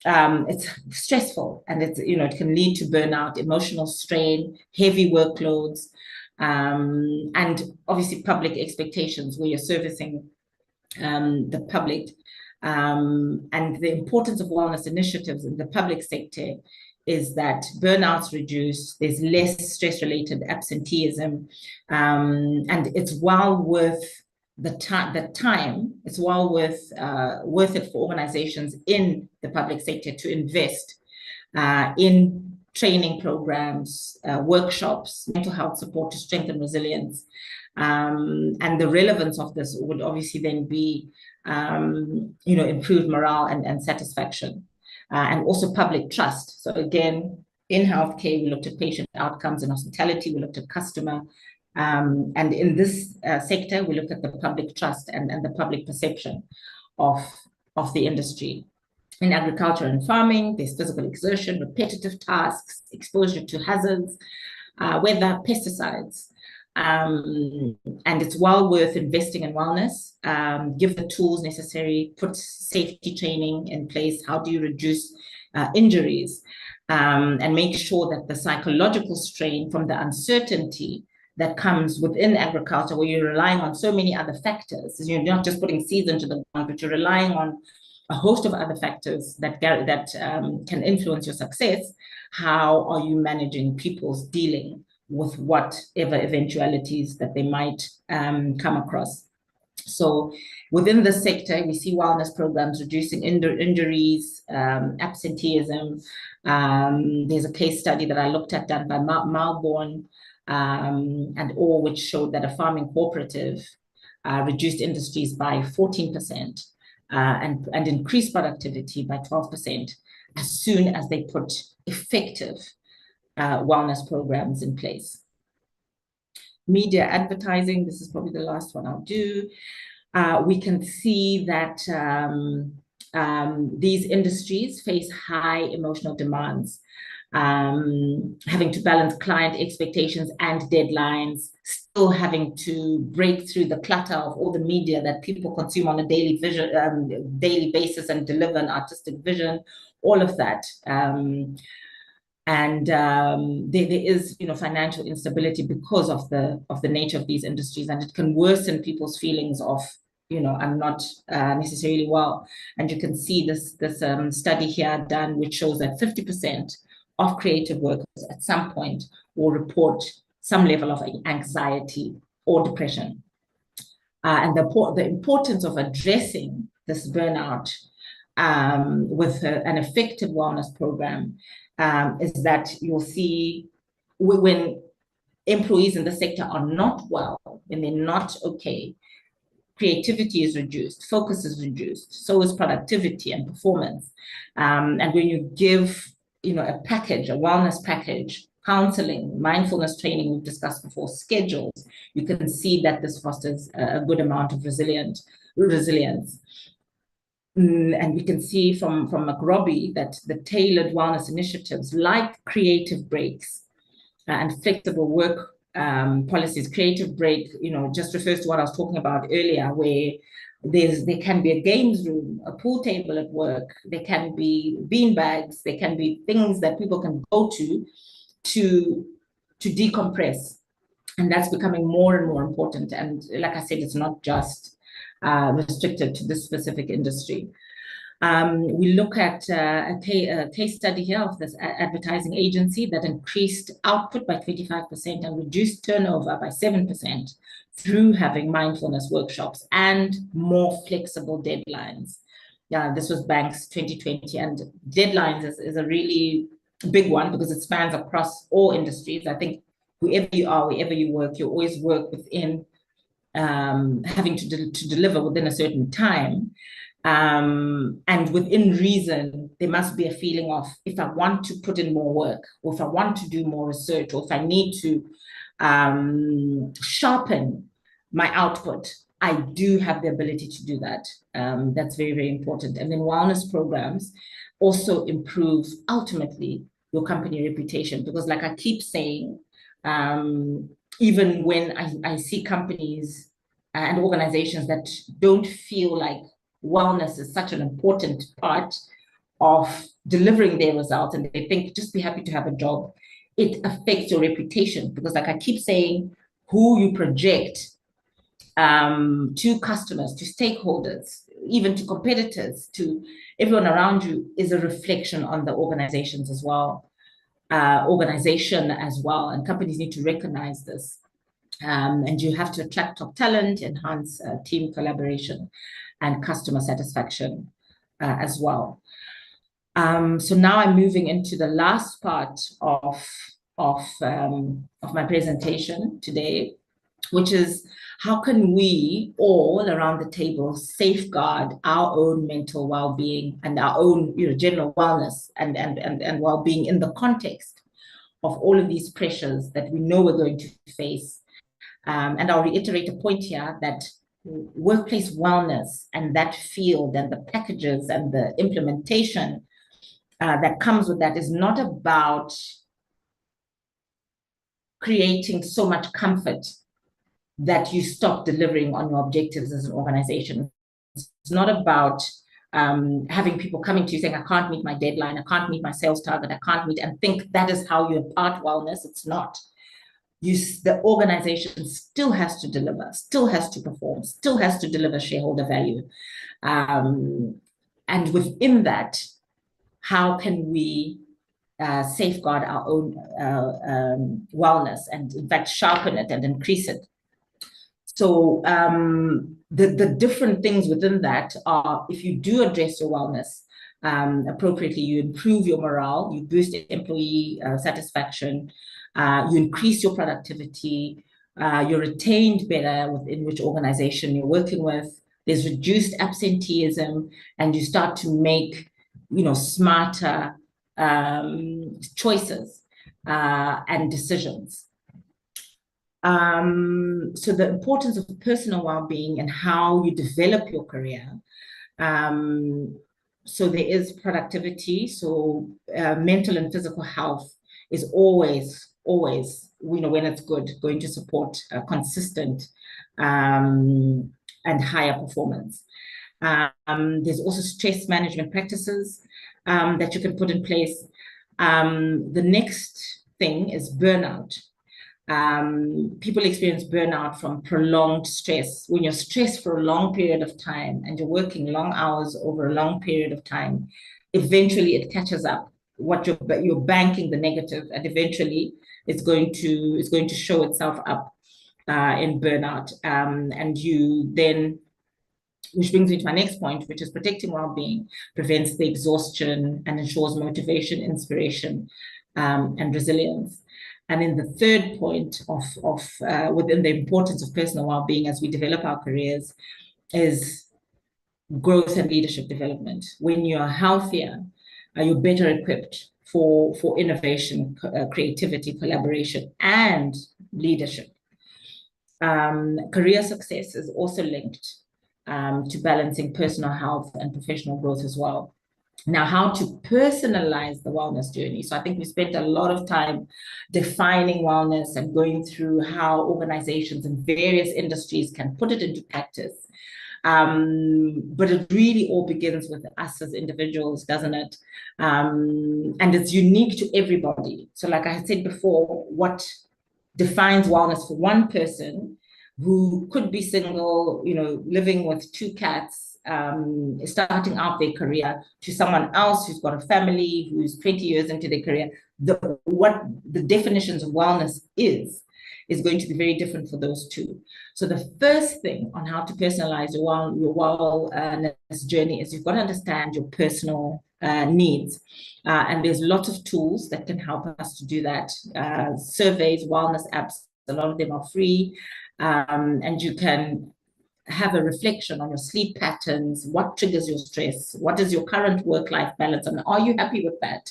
it's stressful, and it can lead to burnout, emotional strain, heavy workloads, and obviously public expectations where you're servicing the public. And the importance of wellness initiatives in the public sector is that burnouts reduce, there's less stress-related absenteeism, and it's well worth the time. It's well worth it for organizations in the public sector to invest in training programs, workshops, mental health support to strengthen resilience. And the relevance of this would obviously then be improved morale and satisfaction, and also public trust. So again, in healthcare, we looked at patient outcomes. In hospitality, we looked at customer. And in this sector, we looked at the public trust and the public perception of the industry. In agriculture and farming, there's physical exertion, repetitive tasks, exposure to hazards, weather, pesticides. And it's well worth investing in wellness, give the tools necessary, put safety training in place. How do you reduce injuries, and make sure that the psychological strain from the uncertainty that comes within agriculture, where you're relying on so many other factors. You're not just putting seeds into the ground, but you're relying on a host of other factors that can influence your success. How are you managing people's dealing with whatever eventualities that they might come across? So within the sector, we see wellness programs reducing injuries, absenteeism. There's a case study that I looked at done by Malborn and all, which showed that a farming cooperative reduced industries by 14% and increased productivity by 12% as soon as they put effective wellness programs in place. Media advertising, this is probably the last one I'll do. We can see that these industries face high emotional demands, having to balance client expectations and deadlines, still having to break through the clutter of all the media that people consume on a daily basis and deliver an artistic vision, all of that. And there is, financial instability because of the nature of these industries, and it can worsen people's feelings of are not necessarily well. And you can see this study here done, which shows that 50% of creative workers at some point will report some level of anxiety or depression. And the importance of addressing this burnout with an effective wellness program is that you'll see when employees in the sector are not well, when they're not okay, creativity is reduced, focus is reduced, so is productivity and performance. And when you give, a package, a wellness package, counseling, mindfulness training we've discussed before, schedules, you can see that this fosters a good amount of resilience. And we can see from McRobbie that the tailored wellness initiatives like creative breaks and flexible work policies. Creative break, just refers to what I was talking about earlier, where there can be a games room, a pool table at work, there can be bean bags, there can be things that people can go to decompress. And that's becoming more and more important. And like I said, it's not just restricted to this specific industry. We look at a case study here of this advertising agency that increased output by 25% and reduced turnover by 7% through having mindfulness workshops and more flexible deadlines. This was Banks 2020, and deadlines is a really big one because it spans across all industries. I think whoever you are, wherever you work, you always work within having to deliver within a certain time. And within reason, there must be a feeling of, if I want to put in more work, or if I want to do more research, or if I need to sharpen my output, I do have the ability to do that. That's very, very important. And then wellness programs also improve, ultimately, your company reputation. Because like I keep saying, even when I see companies and organizations that don't feel like wellness is such an important part of delivering their results, and they think just be happy to have a job, it affects your reputation. Because like I keep saying, who you project to customers, to stakeholders, even to competitors, to everyone around you, is a reflection on the organization as well. And companies need to recognize this. And you have to attract top talent, enhance team collaboration and customer satisfaction as well. So now I'm moving into the last part of my presentation today, which is how can we all around the table safeguard our own mental well-being and our own general wellness and well-being in the context of all of these pressures that we know we're going to face. And I'll reiterate a point here that workplace wellness and that field and the packages and the implementation that comes with that is not about creating so much comfort that you stop delivering on your objectives as an organization. It's not about having people coming to you saying, I can't meet my deadline, I can't meet my sales target, I can't meet, and think that is how you impart wellness. It's not. The organization still has to deliver, still has to perform, still has to deliver shareholder value. And within that, how can we safeguard our own wellness and, in fact, sharpen it and increase it? So the different things within that are, if you do address your wellness appropriately, you improve your morale, you boost employee satisfaction, you increase your productivity, you're retained better within which organization you're working with, there's reduced absenteeism, and you start to make, smarter choices and decisions. So the importance of personal well-being and how you develop your career. So there is productivity. So mental and physical health is always, when it's good, going to support consistent and higher performance. There's also stress management practices that you can put in place. The next thing is burnout. People experience burnout from prolonged stress. When you're stressed for a long period of time and you're working long hours over a long period of time, eventually it catches up. What you're banking the negative, and eventually it's going to show itself up in burnout. And you then, which brings me to my next point, which is protecting well-being prevents the exhaustion and ensures motivation, inspiration, and resilience. And then the third point of within the importance of personal well-being as we develop our careers is growth and leadership development. When you're healthier, you're better equipped for innovation, creativity, collaboration, and leadership. Career success is also linked to balancing personal health and professional growth as well. Now, how to personalize the wellness journey. So I think we spent a lot of time defining wellness and going through how organizations in various industries can put it into practice. But it really all begins with us as individuals, doesn't it? And it's unique to everybody. So like I said before, what defines wellness for one person who could be single, living with 2 cats, starting out their career, to someone else who's got a family, who's 20 years into their career, what the definitions of wellness is going to be very different for those two. So the first thing on how to personalize your wellness journey is you've got to understand your personal needs. And there's lots of tools that can help us to do that. Surveys, wellness apps, a lot of them are free. And you can have a reflection on your sleep patterns, what triggers your stress, what is your current work-life balance, and are you happy with that?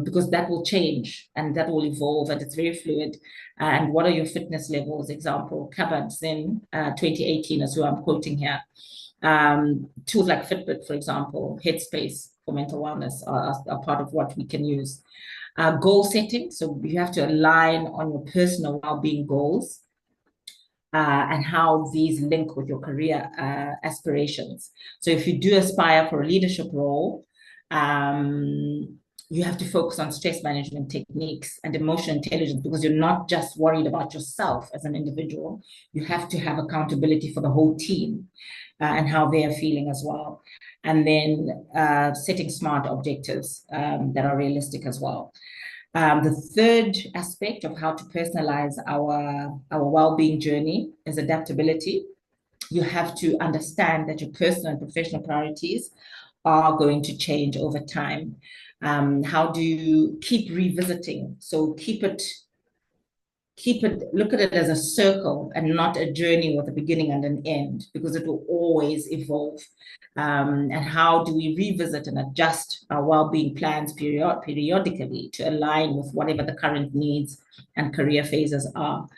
Because that will change and that will evolve, and it's very fluid. And what are your fitness levels? Example, Kabat Zen 2018 is who I'm quoting here. Tools like Fitbit, for example, Headspace for mental wellness are part of what we can use. Goal setting, so you have to align on your personal well-being goals. And how these link with your career aspirations. So if you do aspire for a leadership role, you have to focus on stress management techniques and emotional intelligence, because you're not just worried about yourself as an individual. You have to have accountability for the whole team and how they are feeling as well. And then setting smart objectives that are realistic as well. The third aspect of how to personalize our well-being journey is adaptability. You have to understand that your personal and professional priorities are going to change over time. How do you keep revisiting? So look at it as a circle and not a journey with a beginning and an end, because it will always evolve. And how do we revisit and adjust our well-being plans periodically to align with whatever the current needs and career phases are?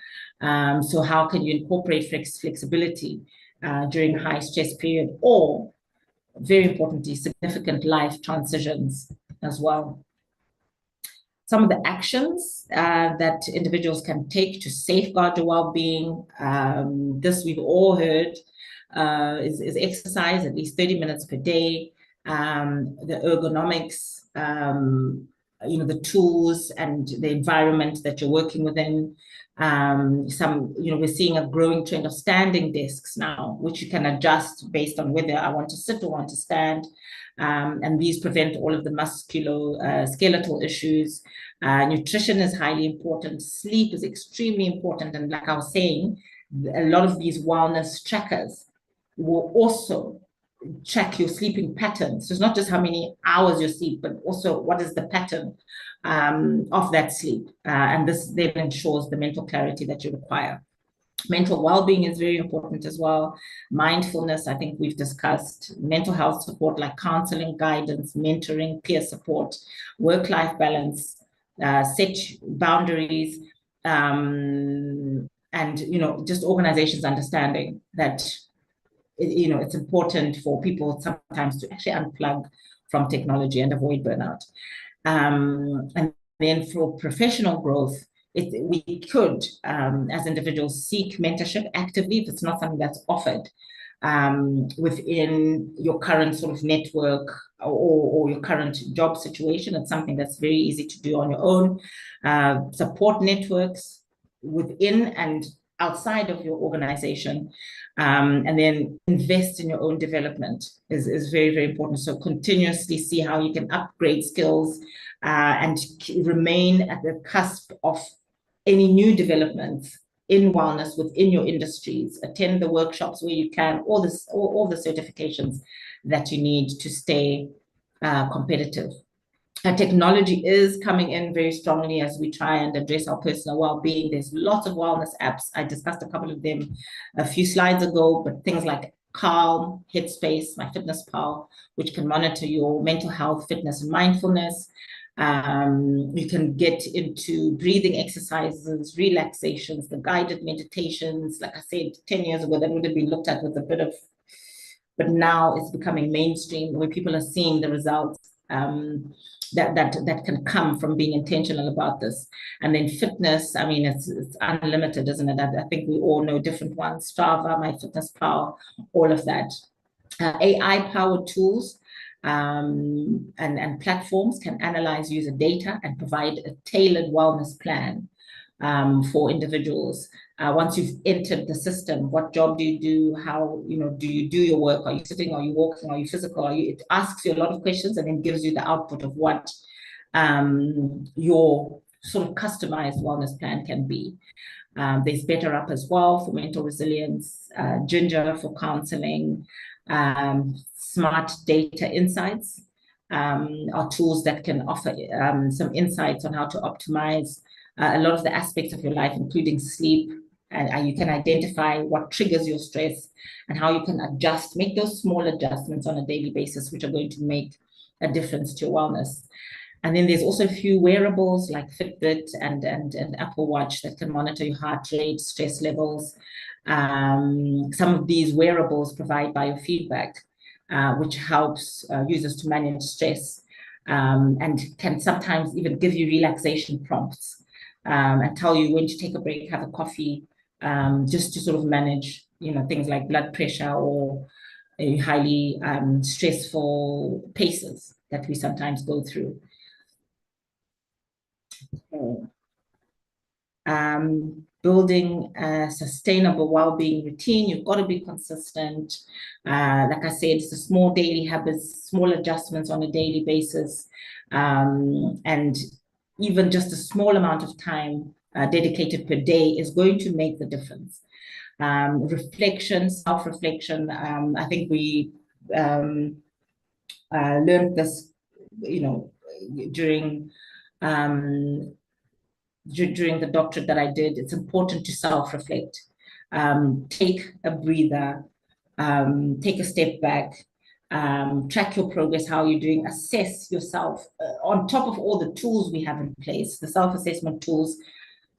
So how can you incorporate flexibility during high stress period, or very importantly, significant life transitions as well? Some of the actions that individuals can take to safeguard your well-being, this we've all heard, is exercise at least 30 minutes per day, the ergonomics, the tools and the environment that you're working within. We're seeing a growing trend of standing desks now, which you can adjust based on whether I want to sit or want to stand. And these prevent all of the musculoskeletal issues. Nutrition is highly important. Sleep is extremely important. And like I was saying, a lot of these wellness trackers will also track your sleeping patterns. So it's not just how many hours you sleep, but also what is the pattern of that sleep. And this then ensures the mental clarity that you require. Mental well-being is very important as well. Mindfulness, I think we've discussed. Mental health support like counseling, guidance, mentoring, peer support, work-life balance, set boundaries, and just organizations understanding that it's important for people sometimes to actually unplug from technology and avoid burnout. And then for professional growth, we could, as individuals, seek mentorship actively if it's not something that's offered within your current sort of network or your current job situation. It's something that's very easy to do on your own. Support networks, within and outside of your organization, and then invest in your own development is very, very important. So continuously see how you can upgrade skills and remain at the cusp of any new developments in wellness within your industries. Attend the workshops where you can, all the certifications that you need to stay competitive. Technology is coming in very strongly as we try and address our personal well-being. There's lots of wellness apps. I discussed a couple of them a few slides ago, but things like Calm, Headspace, MyFitnessPal, which can monitor your mental health, fitness, and mindfulness. You can get into breathing exercises, relaxations, the guided meditations. Like I said, 10 years ago, that would have been looked at with a bit of, but now it's becoming mainstream where people are seeing the results that can come from being intentional about this. And then fitness, I mean, it's unlimited, isn't it? I think we all know different ones, Strava, MyFitnessPal, all of that. AI-powered tools and platforms can analyze user data and provide a tailored wellness plan for individuals. Once you've entered the system, what job do you do? How, do you do your work? Are you sitting? Are you walking? Are you physical? It asks you a lot of questions and then gives you the output of what your sort of customized wellness plan can be. There's Better Up as well for mental resilience, Ginger for counseling, Smart Data Insights are tools that can offer some insights on how to optimize a lot of the aspects of your life, including sleep, and you can identify what triggers your stress and how you can make those small adjustments on a daily basis, which are going to make a difference to your wellness. And then there's also a few wearables like Fitbit and Apple Watch that can monitor your heart rate, stress levels. Some of these wearables provide biofeedback, which helps users to manage stress and can sometimes even give you relaxation prompts and tell you when to take a break, have a coffee, just to sort of manage, things like blood pressure or highly stressful paces that we sometimes go through. Building a sustainable well-being routine, you've got to be consistent. Like I said, it's the small daily habits, small adjustments on a daily basis, and even just a small amount of time dedicated per day is going to make the difference. Reflection, self-reflection. I think we learned this, during the doctorate that I did. It's important to self-reflect. Take a breather, take a step back, track your progress, how you're doing, assess yourself. On top of all the tools we have in place, the self-assessment tools,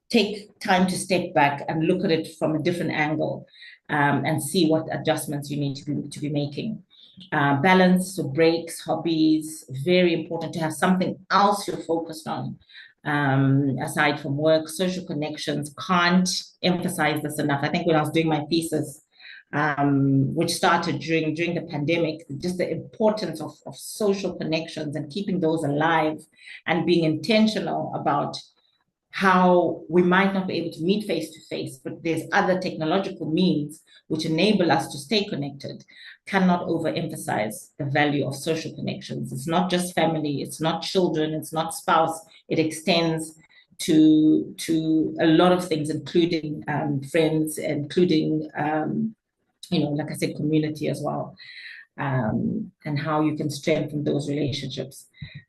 take time to step back and look at it from a different angle and see what adjustments you need to be making. Balance, so breaks, hobbies, very important to have something else you're focused on. Aside from work, social connections, can't emphasize this enough. I think when I was doing my thesis, which started during the pandemic, just the importance of social connections and keeping those alive and being intentional about how we might not be able to meet face to face, but there's other technological means which enable us to stay connected. Cannot overemphasize the value of social connections. It's not just family, it's not children, it's not spouse. It extends to a lot of things, including friends, including, like I said, community as well. And how you can strengthen those relationships.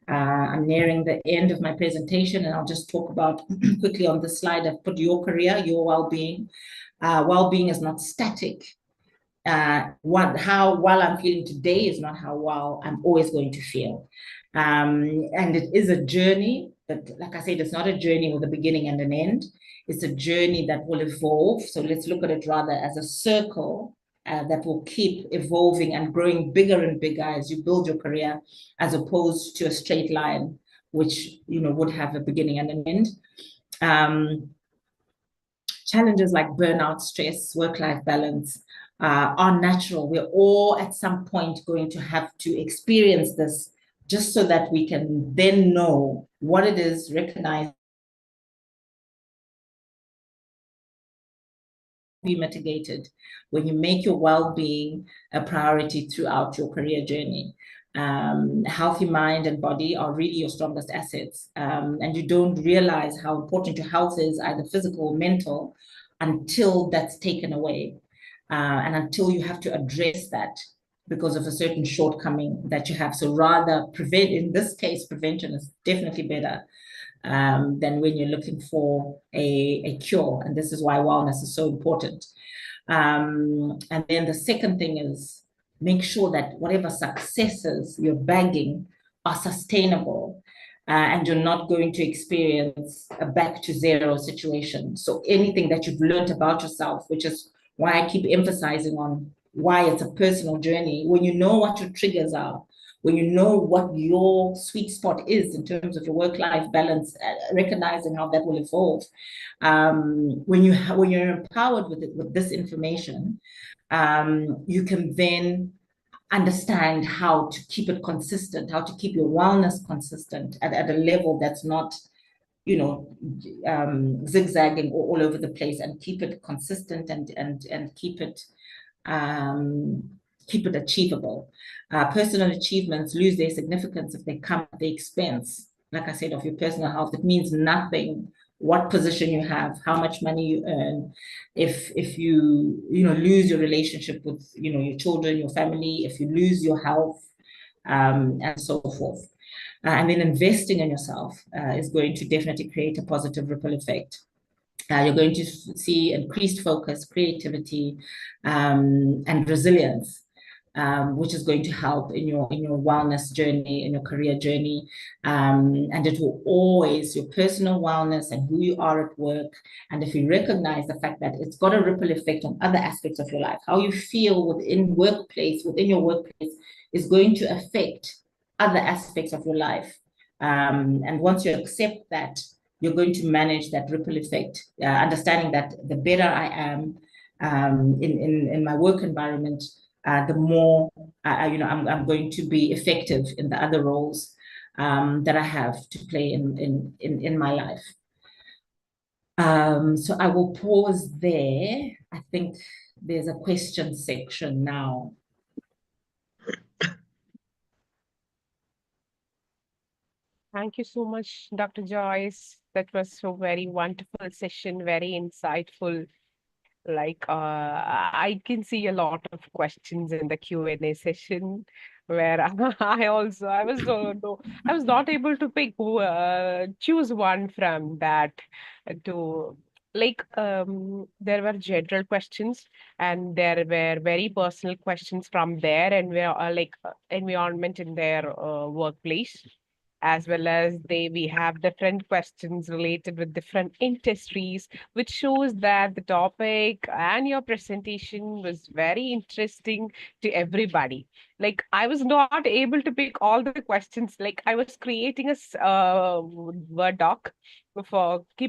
I'm nearing the end of my presentation, and I'll just talk about quickly on this slide. I've put your career, your well-being. Well-being is not static. How well I'm feeling today is not how well I'm always going to feel. And it is a journey, but like I said, it's not a journey with a beginning and an end. It's a journey that will evolve. So let's look at it rather as a circle that will keep evolving and growing bigger and bigger as you build your career, as opposed to a straight line, which would have a beginning and an end. Challenges like burnout, stress, work-life balance are natural. We're all at some point going to have to experience this, just so that we can then know what it is, recognize be mitigated when you make your well-being a priority throughout your career journey. Healthy mind and body are really your strongest assets. And you don't realize how important your health is, either physical or mental, until that's taken away. And until you have to address that because of a certain shortcoming that you have. So rather prevent, in this case, prevention is definitely better than when you're looking for a cure. And this is why wellness is so important. And then the second thing is make sure that whatever successes you're bagging are sustainable. And you're not going to experience a back to zero situation. So anything that you've learned about yourself, which is why I keep emphasizing on why it's a personal journey, when you know what your triggers are, when you know what your sweet spot is in terms of your work-life balance, recognizing how that will evolve, when you're empowered with this information, you can then understand how to keep it consistent, how to keep your wellness consistent at a level that's not, zigzagging all over the place, and keep it consistent and keep it achievable. Personal achievements lose their significance if they come at the expense, like I said, of your personal health. It means nothing what position you have, how much money you earn, if you lose your relationship with your children, your family, if you lose your health, and so forth. And then investing in yourself is going to definitely create a positive ripple effect. You're going to see increased focus, creativity, and resilience, which is going to help in your wellness journey, in your career journey. And it will always, your personal wellness and who you are at work. And if you recognize the fact that it's got a ripple effect on other aspects of your life, how you feel within your workplace is going to affect other aspects of your life. And once you accept that, you're going to manage that ripple effect, understanding that the better I am in my work environment, the more I'm going to be effective in the other roles that I have to play in my life. So I will pause there. I think there's a question section now. Thank you so much, Dr. Joyce. That was so very wonderful session, very insightful. I can see a lot of questions in the Q&A session where I was not able to choose one from that to there were general questions and there were very personal questions from there and where environment in their workplace, as well as we have different questions related with different industries, which shows that the topic and your presentation was very interesting to everybody. Like, I was not able to pick all the questions. Like, I was creating a Word doc for keep